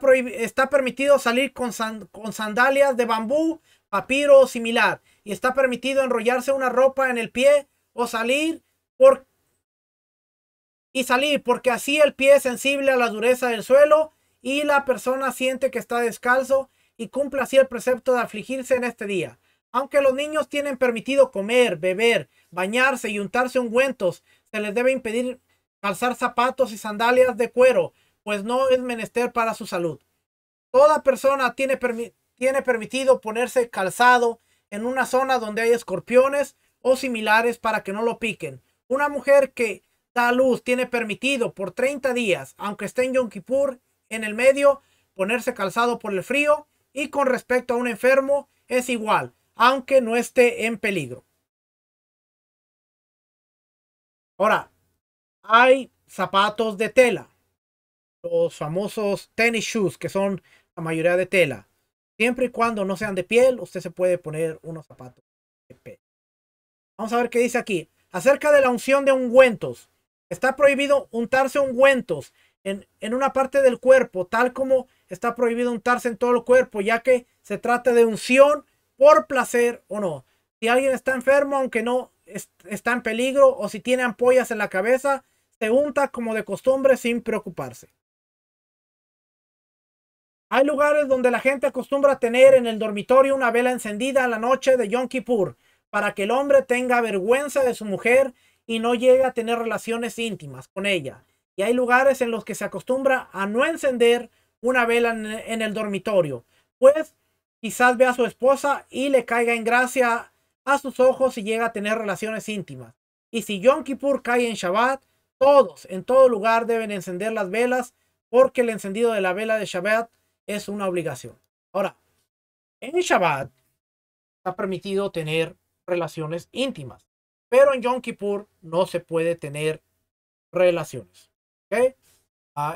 permitido salir con sandalias de bambú, papiro o similar. Y está permitido enrollarse una ropa en el pie o salir porque así el pie es sensible a la dureza del suelo y la persona siente que está descalzo y cumple así el precepto de afligirse en este día. Aunque los niños tienen permitido comer, beber, bañarse y untarse ungüentos, se les debe impedir calzar zapatos y sandalias de cuero, pues no es menester para su salud. Toda persona tiene permitido ponerse calzado en una zona donde hay escorpiones o similares para que no lo piquen. Una mujer que da luz tiene permitido por 30 días, aunque esté en Yom Kippur en el medio, ponerse calzado por el frío, y con respecto a un enfermo es igual, aunque no esté en peligro. Ahora, hay zapatos de tela, los famosos tennis shoes, que son la mayoría de tela. Siempre y cuando no sean de piel, usted se puede poner unos zapatos de piel. Vamos a ver qué dice aquí. Acerca de la unción de ungüentos. Está prohibido untarse ungüentos en una parte del cuerpo, tal como está prohibido untarse en todo el cuerpo, ya que se trata de unción por placer o no. Si alguien está enfermo, aunque no está en peligro, o si tiene ampollas en la cabeza, se unta como de costumbre sin preocuparse. Hay lugares donde la gente acostumbra a tener en el dormitorio una vela encendida en la noche de Yom Kippur, para que el hombre tenga vergüenza de su mujer y no llegue a tener relaciones íntimas con ella. Y hay lugares en los que se acostumbra a no encender una vela en el dormitorio, pues quizás vea a su esposa y le caiga en gracia a sus ojos y llega a tener relaciones íntimas. Y si Yom Kippur cae en Shabbat, todos en todo lugar deben encender las velas, porque el encendido de la vela de Shabbat es una obligación. Ahora, en Shabbat está permitido tener relaciones íntimas, pero en Yom Kippur no se puede tener relaciones. ¿Okay?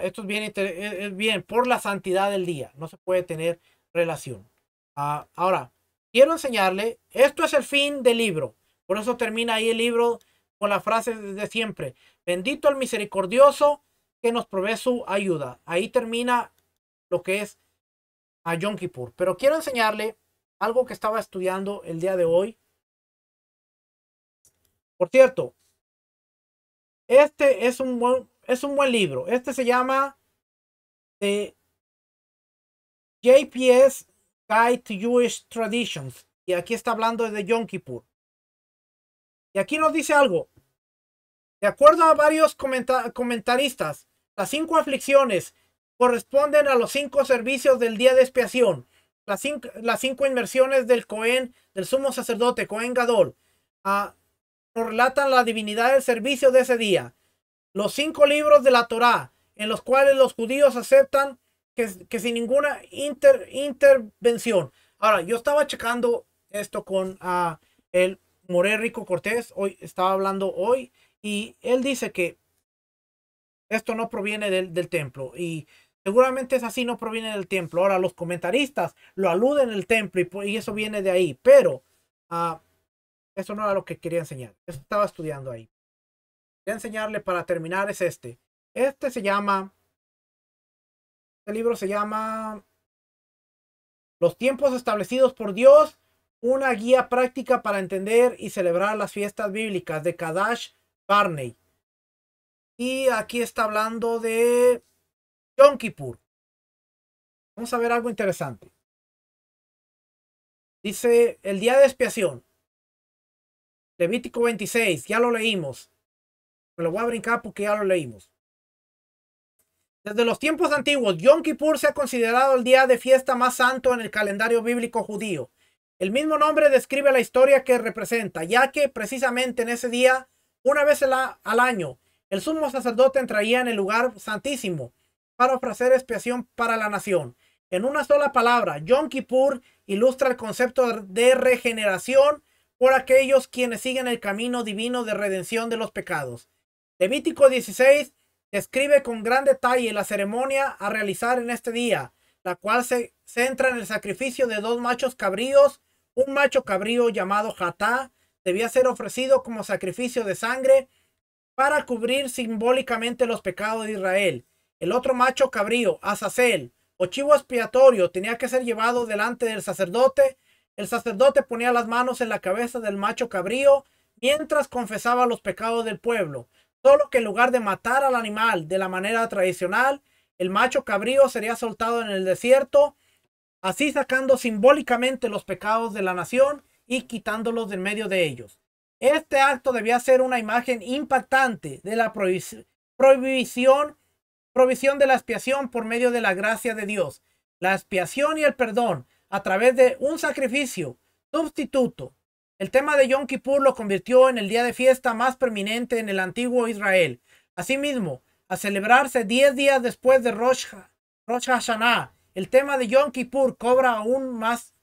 Esto es bien por la santidad del día, no se puede tener relación. Ahora, quiero enseñarle, esto es el fin del libro, por eso termina ahí el libro con la frase de siempre: bendito el misericordioso que nos provee su ayuda. Ahí termina lo que es a Yom Kippur, pero quiero enseñarle algo que estaba estudiando el día de hoy. Por cierto, este es un buen libro. Este se llama JPS Guide to Jewish Traditions. Y aquí está hablando de Yom Kippur. Y aquí nos dice algo. De acuerdo a varios comentaristas, las 5 aflicciones corresponden a los 5 servicios del día de expiación, las cinco inmersiones del Cohen, del sumo sacerdote, Cohen Gadol, nos relatan la divinidad del servicio de ese día. Los 5 libros de la Torá, en los cuales los judíos aceptan que sin ninguna intervención. Ahora, yo estaba checando esto con el Moré Rico Cortés, hoy estaba hablando hoy, y él dice que esto no proviene del templo, y seguramente es así, no proviene del templo. Ahora, los comentaristas lo aluden el templo, y eso viene de ahí, pero eso no era lo que quería enseñar. Eso estaba estudiando ahí. Quería enseñarle para terminar es este. Este libro se llama Los tiempos establecidos por Dios, una guía práctica para entender y celebrar las fiestas bíblicas, de Kadash Barney. Y aquí está hablando de Yom Kippur. Vamos a ver algo interesante. Dice el día de expiación. Levítico 26, ya lo leímos. Me lo voy a brincar porque ya lo leímos. Desde los tiempos antiguos, Yom Kippur se ha considerado el día de fiesta más santo en el calendario bíblico judío. El mismo nombre describe la historia que representa, ya que precisamente en ese día, una vez al año, el sumo sacerdote entraría en el lugar santísimo para ofrecer expiación para la nación. En una sola palabra, Yom Kippur ilustra el concepto de regeneración por aquellos quienes siguen el camino divino de redención de los pecados. Levítico 16 describe con gran detalle la ceremonia a realizar en este día, la cual se centra en el sacrificio de 2 machos cabríos. Un macho cabrío llamado Hatá debía ser ofrecido como sacrificio de sangre para cubrir simbólicamente los pecados de Israel. El otro macho cabrío, Azazel, o chivo expiatorio, tenía que ser llevado delante del sacerdote. El sacerdote ponía las manos en la cabeza del macho cabrío mientras confesaba los pecados del pueblo. Solo que en lugar de matar al animal de la manera tradicional, el macho cabrío sería soltado en el desierto, así sacando simbólicamente los pecados de la nación y quitándolos del medio de ellos. Este acto debía ser una imagen impactante de la provisión de la expiación por medio de la gracia de Dios. La expiación y el perdón a través de un sacrificio sustituto. El tema de Yom Kippur lo convirtió en el día de fiesta más preeminente en el antiguo Israel. Asimismo, a celebrarse 10 días después de Rosh Hashanah, el tema de Yom Kippur era aún más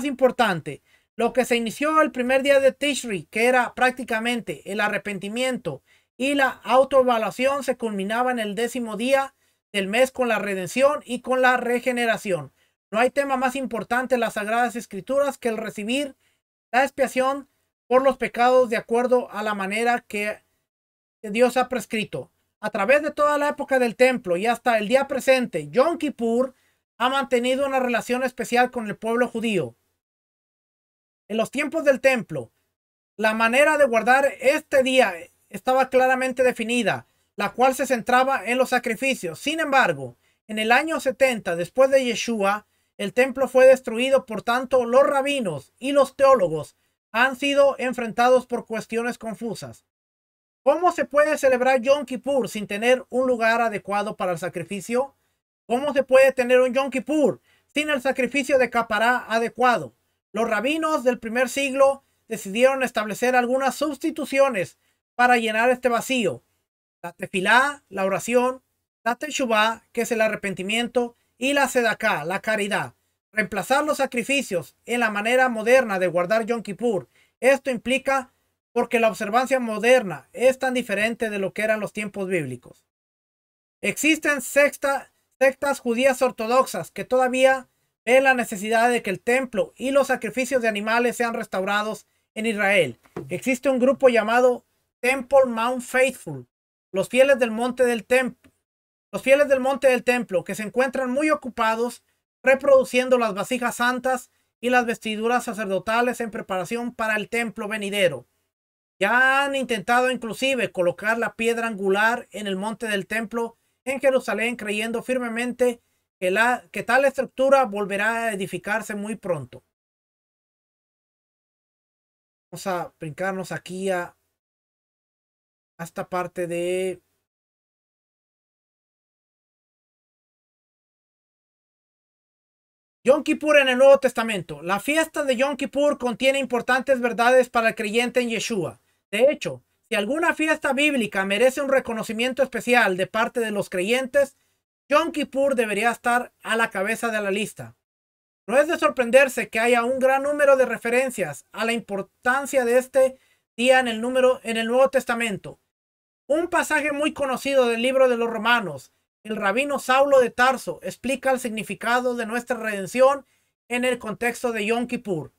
importante. Lo que se inició el primer día de Tishri, que era prácticamente el arrepentimiento y la autoevaluación, se culminaba en el 10º día del mes con la redención y con la regeneración. No hay tema más importante en las Sagradas Escrituras que el recibir la expiación por los pecados de acuerdo a la manera que Dios ha prescrito. A través de toda la época del templo y hasta el día presente, Yom Kippur ha mantenido una relación especial con el pueblo judío. En los tiempos del templo, la manera de guardar este día estaba claramente definida, la cual se centraba en los sacrificios. Sin embargo, en el año 70 después de Yeshua, el templo fue destruido. Por tanto, los rabinos y los teólogos han sido enfrentados por cuestiones confusas. ¿Cómo se puede celebrar Yom Kippur sin tener un lugar adecuado para el sacrificio? ¿Cómo se puede tener un Yom Kippur sin el sacrificio de capará adecuado? Los rabinos del primer siglo decidieron establecer algunas sustituciones para llenar este vacío. La tefilá, la oración, la teshuvá, que es el arrepentimiento, y la sedaká, la caridad. Reemplazar los sacrificios en la manera moderna de guardar Yom Kippur. Esto implica porque la observancia moderna es tan diferente de lo que eran los tiempos bíblicos. Existen sectas judías ortodoxas que todavía ven la necesidad de que el templo y los sacrificios de animales sean restaurados en Israel. Existe un grupo llamado Temple Mount Faithful, los fieles del monte del templo, que se encuentran muy ocupados reproduciendo las vasijas santas y las vestiduras sacerdotales en preparación para el templo venidero. Ya han intentado inclusive colocar la piedra angular en el monte del templo en Jerusalén, creyendo firmemente que tal estructura volverá a edificarse muy pronto. Vamos a brincarnos aquí a esta parte de Yom Kippur en el Nuevo Testamento. La fiesta de Yom Kippur contiene importantes verdades para el creyente en Yeshua. De hecho, si alguna fiesta bíblica merece un reconocimiento especial de parte de los creyentes, Yom Kippur debería estar a la cabeza de la lista. No es de sorprenderse que haya un gran número de referencias a la importancia de este día en el Nuevo Testamento. Un pasaje muy conocido del libro de los Romanos, el rabino Saulo de Tarso explica el significado de nuestra redención en el contexto de Yom Kippur.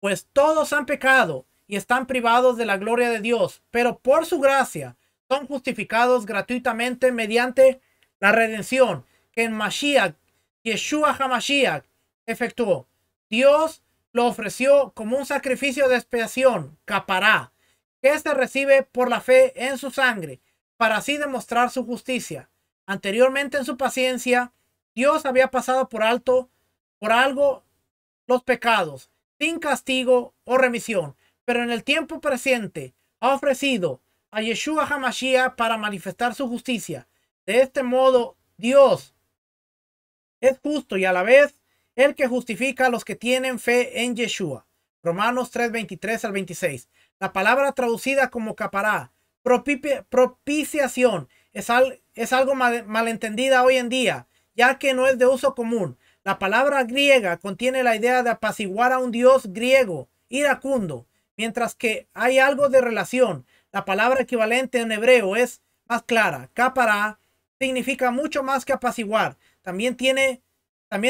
Pues todos han pecado y están privados de la gloria de Dios, pero por su gracia son justificados gratuitamente mediante la redención que en Mashiach, Yeshua HaMashiach, efectuó. Dios lo ofreció como un sacrificio de expiación, capará, que se recibe por la fe en su sangre, para así demostrar su justicia. Anteriormente en su paciencia, Dios había pasado por alto, por algo, los pecados, sin castigo o remisión, pero en el tiempo presente ha ofrecido a Yeshua HaMashiach para manifestar su justicia. De este modo, Dios es justo y a la vez el que justifica a los que tienen fe en Yeshua. Romanos 3:23 al 26. La palabra traducida como capará, propiciación, es algo malentendida hoy en día, ya que no es de uso común. La palabra griega contiene la idea de apaciguar a un dios griego, iracundo, mientras que hay algo de relación. La palabra equivalente en hebreo es más clara. Capará significa mucho más que apaciguar. También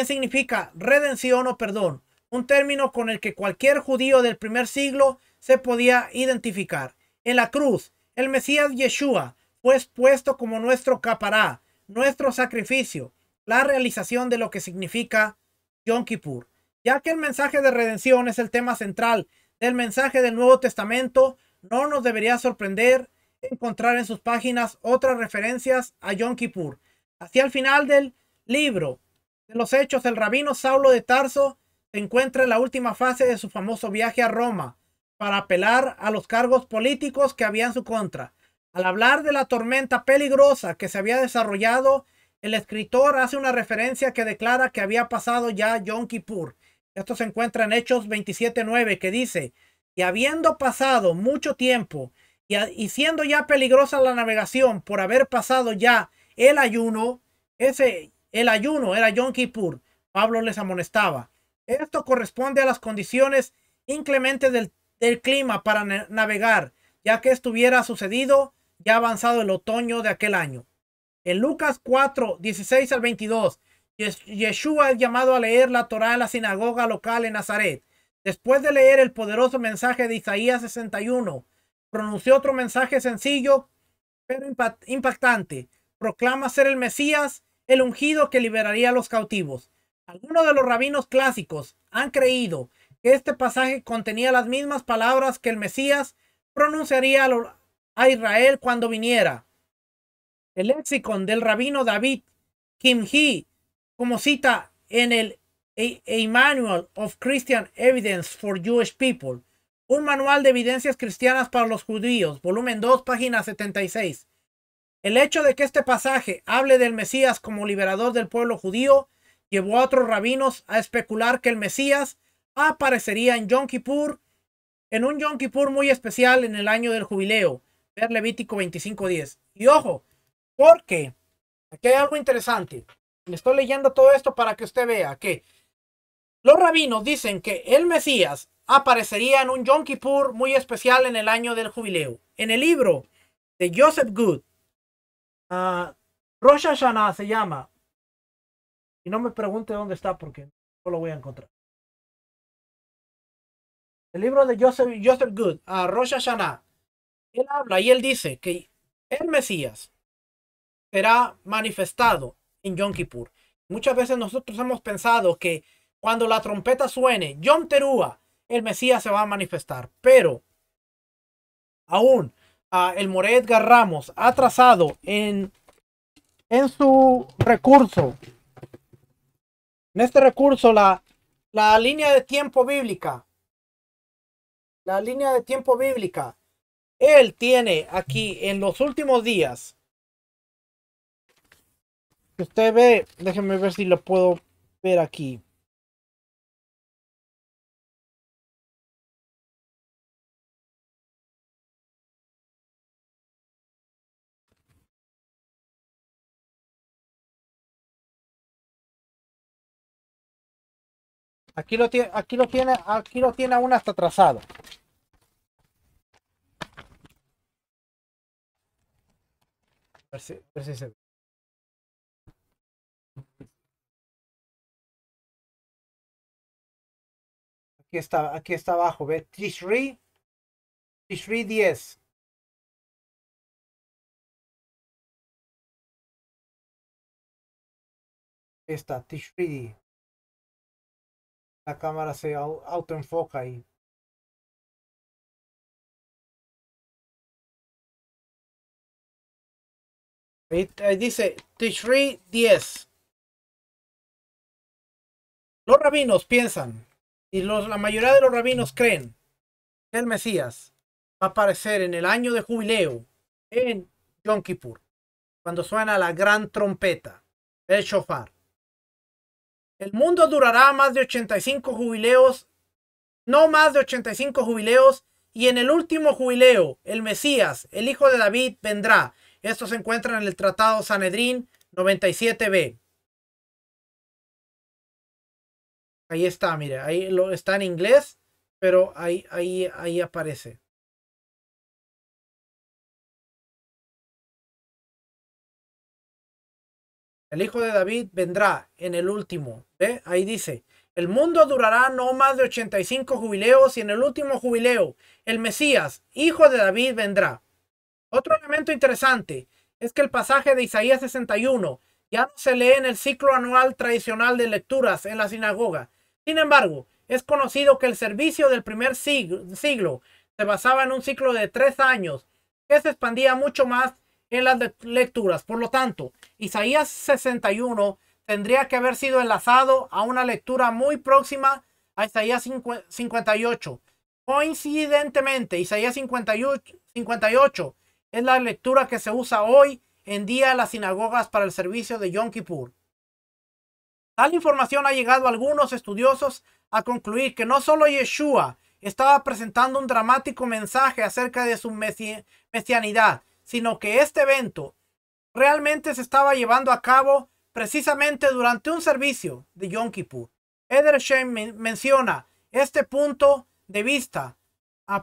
significa redención o perdón, un término con el que cualquier judío del primer siglo se podía identificar. En la cruz, el Mesías Yeshua fue expuesto como nuestro capará, nuestro sacrificio, la realización de lo que significa Yom Kippur. Ya que el mensaje de redención es el tema central del mensaje del Nuevo Testamento, no nos debería sorprender encontrar en sus páginas otras referencias a Yom Kippur. Hacia el final del libro de los Hechos, el rabino Saulo de Tarso se encuentra en la última fase de su famoso viaje a Roma para apelar a los cargos políticos que había en su contra. Al hablar de la tormenta peligrosa que se había desarrollado, el escritor hace una referencia que declara que había pasado ya Yom Kippur. Esto se encuentra en Hechos 27:9, que dice: y habiendo pasado mucho tiempo y siendo ya peligrosa la navegación por haber pasado ya el ayuno, el ayuno era Yom Kippur, Pablo les amonestaba. Esto corresponde a las condiciones inclementes del clima para navegar, ya que estuviera sucedido ya avanzado el otoño de aquel año. En Lucas 4:16 al 22, Yeshua es llamado a leer la Torá en la sinagoga local en Nazaret. Después de leer el poderoso mensaje de Isaías 61, pronunció otro mensaje sencillo pero impactante. Proclama ser el Mesías, el ungido que liberaría a los cautivos. Algunos de los rabinos clásicos han creído que este pasaje contenía las mismas palabras que el Mesías pronunciaría a Israel cuando viniera. El léxico del rabino David Kimhi, como cita en el A Manual of Christian Evidence for Jewish People, un manual de evidencias cristianas para los judíos, volumen 2, página 76. El hecho de que este pasaje hable del Mesías como liberador del pueblo judío llevó a otros rabinos a especular que el Mesías aparecería en Yom Kippur, en un Yom Kippur muy especial en el año del jubileo. Ver Levítico 25:10. Y ojo, porque aquí hay algo interesante. Le estoy leyendo todo esto para que usted vea que los rabinos dicen que el Mesías aparecería en un Yom Kippur muy especial en el año del jubileo. En el libro de Joseph Good, Rosh Hashanah se llama. Y no me pregunte dónde está porque no lo voy a encontrar. El libro de Joseph Good, Rosh Hashanah. Él habla y él dice que el Mesías será manifestado en Yom Kippur. Muchas veces nosotros hemos pensado que cuando la trompeta suene, Yom Teruah, el Mesías se va a manifestar. Pero aún el Moré Edgar Ramos ha trazado en su recurso, en este recurso, la línea de tiempo bíblica. la línea de tiempo bíblica. Él tiene aquí en los últimos días. Usted ve, déjeme ver si lo puedo ver aquí. Aquí lo tiene aún hasta atrasado. A ver si se ve. Aquí está abajo, ¿ve? Tishri 10. Está Tishri. La cámara se autoenfoca ahí. Ahí dice Tishri 10. Los rabinos piensan, y la mayoría de los rabinos creen que el Mesías va a aparecer en el año de jubileo en Yom Kippur, cuando suena la gran trompeta, el shofar. El mundo durará más de 85 jubileos, no más de 85 jubileos, y en el último jubileo, el Mesías, el hijo de David, vendrá. Esto se encuentra en el Tratado Sanedrín 97b. Ahí está, mire, ahí está en inglés, pero ahí aparece. El hijo de David vendrá en el último. ¿Ve? Ahí dice, el mundo durará no más de 85 jubileos y en el último jubileo, el Mesías, hijo de David, vendrá. Otro elemento interesante es que el pasaje de Isaías 61 ya no se lee en el ciclo anual tradicional de lecturas en la sinagoga. Sin embargo, es conocido que el servicio del primer siglo se basaba en un ciclo de 3 años que se expandía mucho más en las lecturas. Por lo tanto, Isaías 61 tendría que haber sido enlazado a una lectura muy próxima a Isaías 58. Coincidentemente, Isaías 58 es la lectura que se usa hoy en día en las sinagogas para el servicio de Yom Kippur. Tal información ha llegado a algunos estudiosos a concluir que no solo Yeshua estaba presentando un dramático mensaje acerca de su mesianidad, sino que este evento realmente se estaba llevando a cabo precisamente durante un servicio de Yom Kippur. Edersheim menciona este punto de vista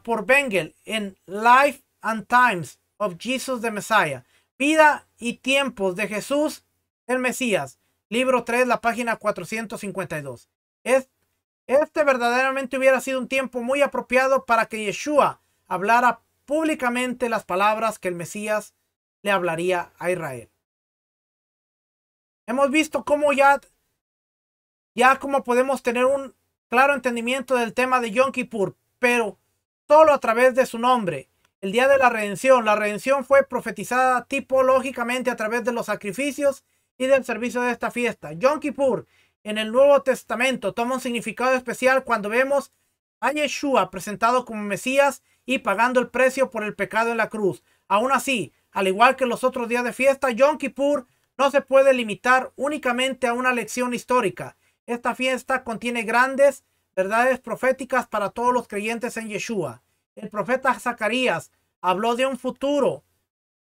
por Bengel en Life and Times of Jesus the Messiah, Vida y Tiempos de Jesús el Mesías, libro 3, la página 452. Este verdaderamente hubiera sido un tiempo muy apropiado para que Yeshua hablara públicamente las palabras que el Mesías le hablaría a Israel. Hemos visto cómo ya como podemos tener un claro entendimiento del tema de Yom Kippur, pero solo a través de su nombre. El día de la redención. La redención fue profetizada tipológicamente a través de los sacrificios y del servicio de esta fiesta. Yom Kippur en el Nuevo Testamento toma un significado especial cuando vemos a Yeshua presentado como Mesías y pagando el precio por el pecado en la cruz. Aún así, al igual que los otros días de fiesta, Yom Kippur no se puede limitar únicamente a una lección histórica. Esta fiesta contiene grandes verdades proféticas para todos los creyentes en Yeshua. El profeta Zacarías habló de un futuro,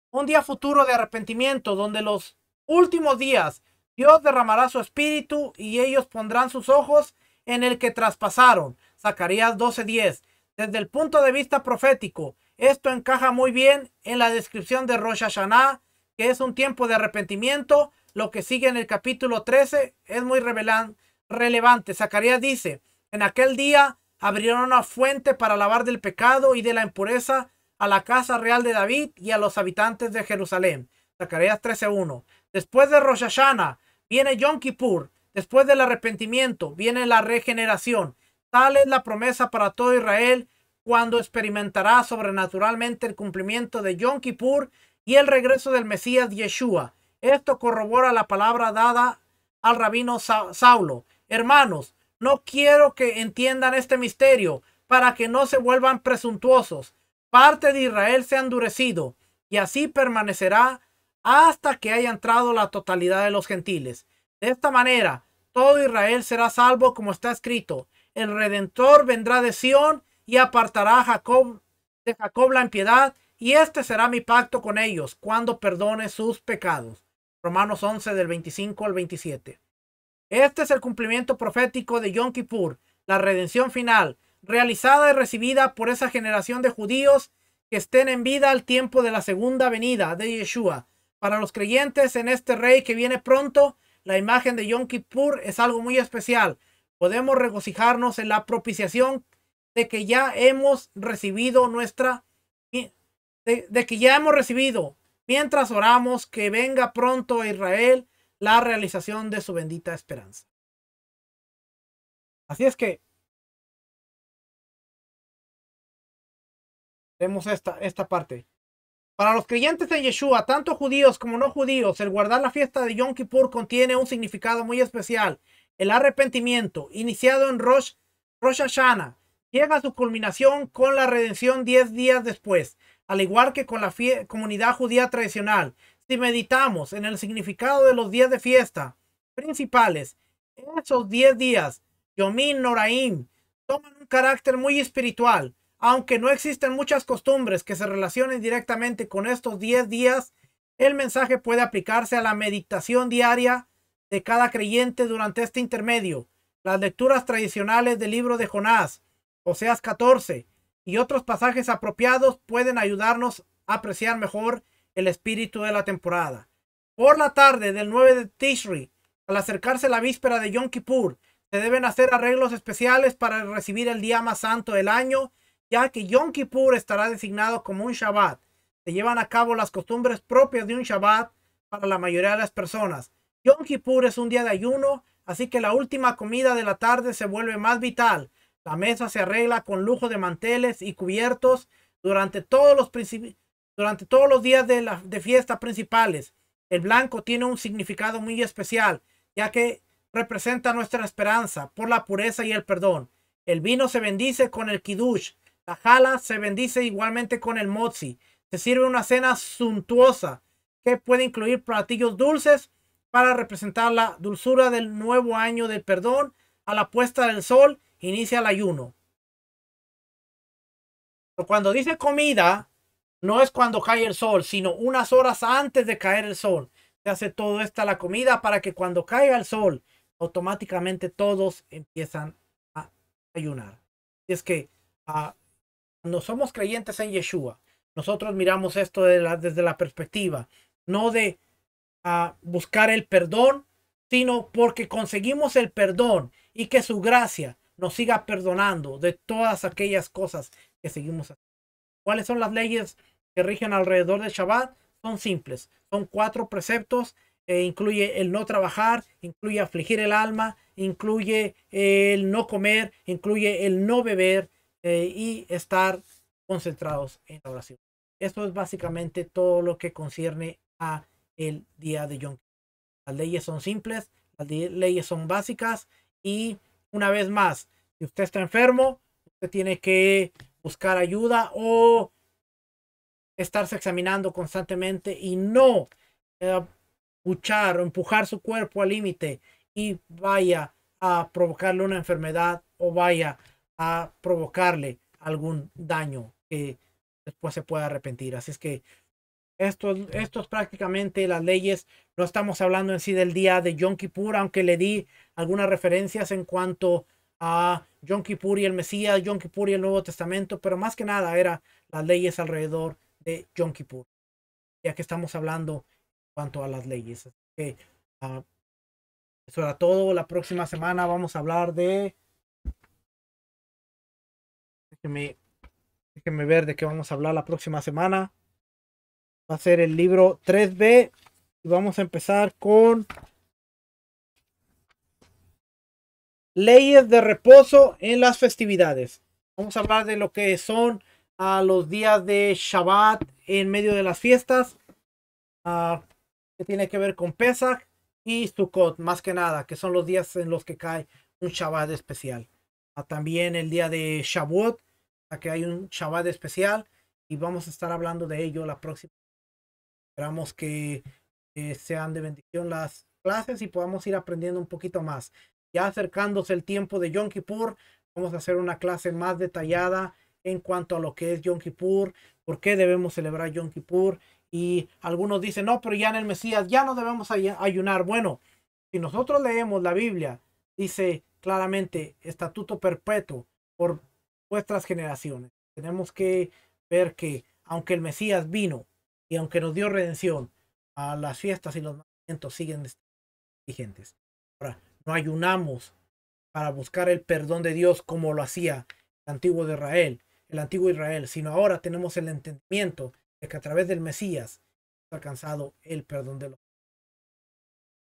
un día futuro de arrepentimiento, donde los últimos días Dios derramará su espíritu y ellos pondrán sus ojos en el que traspasaron. Zacarías 12:10. Desde el punto de vista profético, esto encaja muy bien en la descripción de Rosh Hashanah, que es un tiempo de arrepentimiento. Lo que sigue en el capítulo 13 es muy relevante. Zacarías dice, en aquel día abrieron una fuente para lavar del pecado y de la impureza a la casa real de David y a los habitantes de Jerusalén. Zacarías 13:1. Después de Rosh Hashanah viene Yom Kippur. Después del arrepentimiento viene la regeneración. Tal es la promesa para todo Israel cuando experimentará sobrenaturalmente el cumplimiento de Yom Kippur y el regreso del Mesías Yeshua. Esto corrobora la palabra dada al rabino Saulo. Hermanos, no quiero que entiendan este misterio para que no se vuelvan presuntuosos. Parte de Israel se ha endurecido, y así permanecerá hasta que haya entrado la totalidad de los gentiles. De esta manera, todo Israel será salvo, como está escrito: el Redentor vendrá de Sión y apartará de Jacob la impiedad, y este será mi pacto con ellos cuando perdone sus pecados. Romanos 11 del 25 al 27. Este es el cumplimiento profético de Yom Kippur, la redención final, realizada y recibida por esa generación de judíos que estén en vida al tiempo de la segunda venida de Yeshua. Para los creyentes en este rey que viene pronto, la imagen de Yom Kippur es algo muy especial. Podemos regocijarnos en la propiciación de que ya hemos recibido mientras oramos que venga pronto a Israel la realización de su bendita esperanza. Así es que vemos esta parte. Para los creyentes en Yeshua, tanto judíos como no judíos, el guardar la fiesta de Yom Kippur contiene un significado muy especial. El arrepentimiento, iniciado en Rosh Hashanah, llega a su culminación con la redención 10 días después, al igual que con la comunidad judía tradicional. Si meditamos en el significado de los días de fiesta principales, esos 10 días, Yomim Noraim, toman un carácter muy espiritual. Aunque no existen muchas costumbres que se relacionen directamente con estos 10 días, el mensaje puede aplicarse a la meditación diaria de cada creyente durante este intermedio. Las lecturas tradicionales del libro de Jonás, Oseas 14 y otros pasajes apropiados pueden ayudarnos a apreciar mejor el espíritu de la temporada. Por la tarde del 9 de Tishri, al acercarse la víspera de Yom Kippur, se deben hacer arreglos especiales para recibir el día más santo del año, ya que Yom Kippur estará designado como un Shabbat. Se llevan a cabo las costumbres propias de un Shabbat para la mayoría de las personas. Yom Kippur es un día de ayuno, así que la última comida de la tarde se vuelve más vital. La mesa se arregla con lujo de manteles y cubiertos durante todos los días de fiesta principales. El blanco tiene un significado muy especial, ya que representa nuestra esperanza por la pureza y el perdón. El vino se bendice con el kiddush. La jala se bendice igualmente con el motzi. Se sirve una cena suntuosa que puede incluir platillos dulces para representar la dulzura del nuevo año del perdón. A la puesta del sol inicia el ayuno. Cuando dice comida, no es cuando cae el sol, sino unas horas antes de caer el sol. Se hace todo esto a la comida para que cuando caiga el sol, automáticamente todos empiezan a ayunar. Es que cuando somos creyentes en Yeshua, nosotros miramos esto desde la perspectiva, no de buscar el perdón, sino porque conseguimos el perdón y que su gracia nos siga perdonando de todas aquellas cosas que seguimos haciendo. ¿Cuáles son las leyes que rigen alrededor del Shabbat? Son simples, son 4 preceptos. Incluye el no trabajar, incluye afligir el alma, incluye el no comer, incluye el no beber, y estar concentrados en la oración. Esto es básicamente todo lo que concierne a el día de Yom Kippur. Las leyes son simples, las leyes son básicas, y una vez más, si usted está enfermo, usted tiene que buscar ayuda o estarse examinando constantemente y no luchar o empujar su cuerpo al límite y vaya a provocarle una enfermedad o vaya a provocarle algún daño que después se pueda arrepentir. Así es que esto es prácticamente las leyes. No estamos hablando en sí del día de Yom Kippur, aunque le di algunas referencias en cuanto a Yom Kippur y el Mesías, Yom Kippur y el Nuevo Testamento, pero más que nada era las leyes alrededor de Yom Kippur, ya que estamos hablando en cuanto a las leyes. Así que, eso era todo. La próxima semana vamos a hablar de... Déjenme ver de qué vamos a hablar la próxima semana. Va a ser el libro 3b y vamos a empezar con leyes de reposo en las festividades. Vamos a hablar de lo que son los días de Shabbat en medio de las fiestas, que tiene que ver con Pesach y Sukkot, más que nada, que son los días en los que cae un Shabbat especial. también el día de Shavuot, a que hay un Shabbat especial y vamos a estar hablando de ello la próxima. Esperamos que sean de bendición las clases y podamos ir aprendiendo un poquito más. Ya acercándose el tiempo de Yom Kippur, vamos a hacer una clase más detallada en cuanto a lo que es Yom Kippur, por qué debemos celebrar Yom Kippur. Y algunos dicen, no, pero ya en el Mesías ya no debemos ayunar. Bueno, si nosotros leemos la Biblia, dice claramente estatuto perpetuo por vuestras generaciones. Tenemos que ver que aunque el Mesías vino y aunque nos dio redención, a las fiestas y los mandamientos siguen vigentes. Ahora, no ayunamos para buscar el perdón de Dios como lo hacía el antiguo Israel, sino ahora tenemos el entendimiento de que a través del Mesías hemos alcanzado el perdón de los.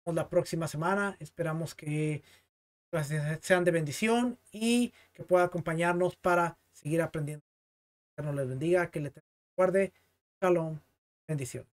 La próxima semana esperamos que sean de bendición y que pueda acompañarnos para seguir aprendiendo. Que nos les bendiga, que le guarde. Shalom, bendición.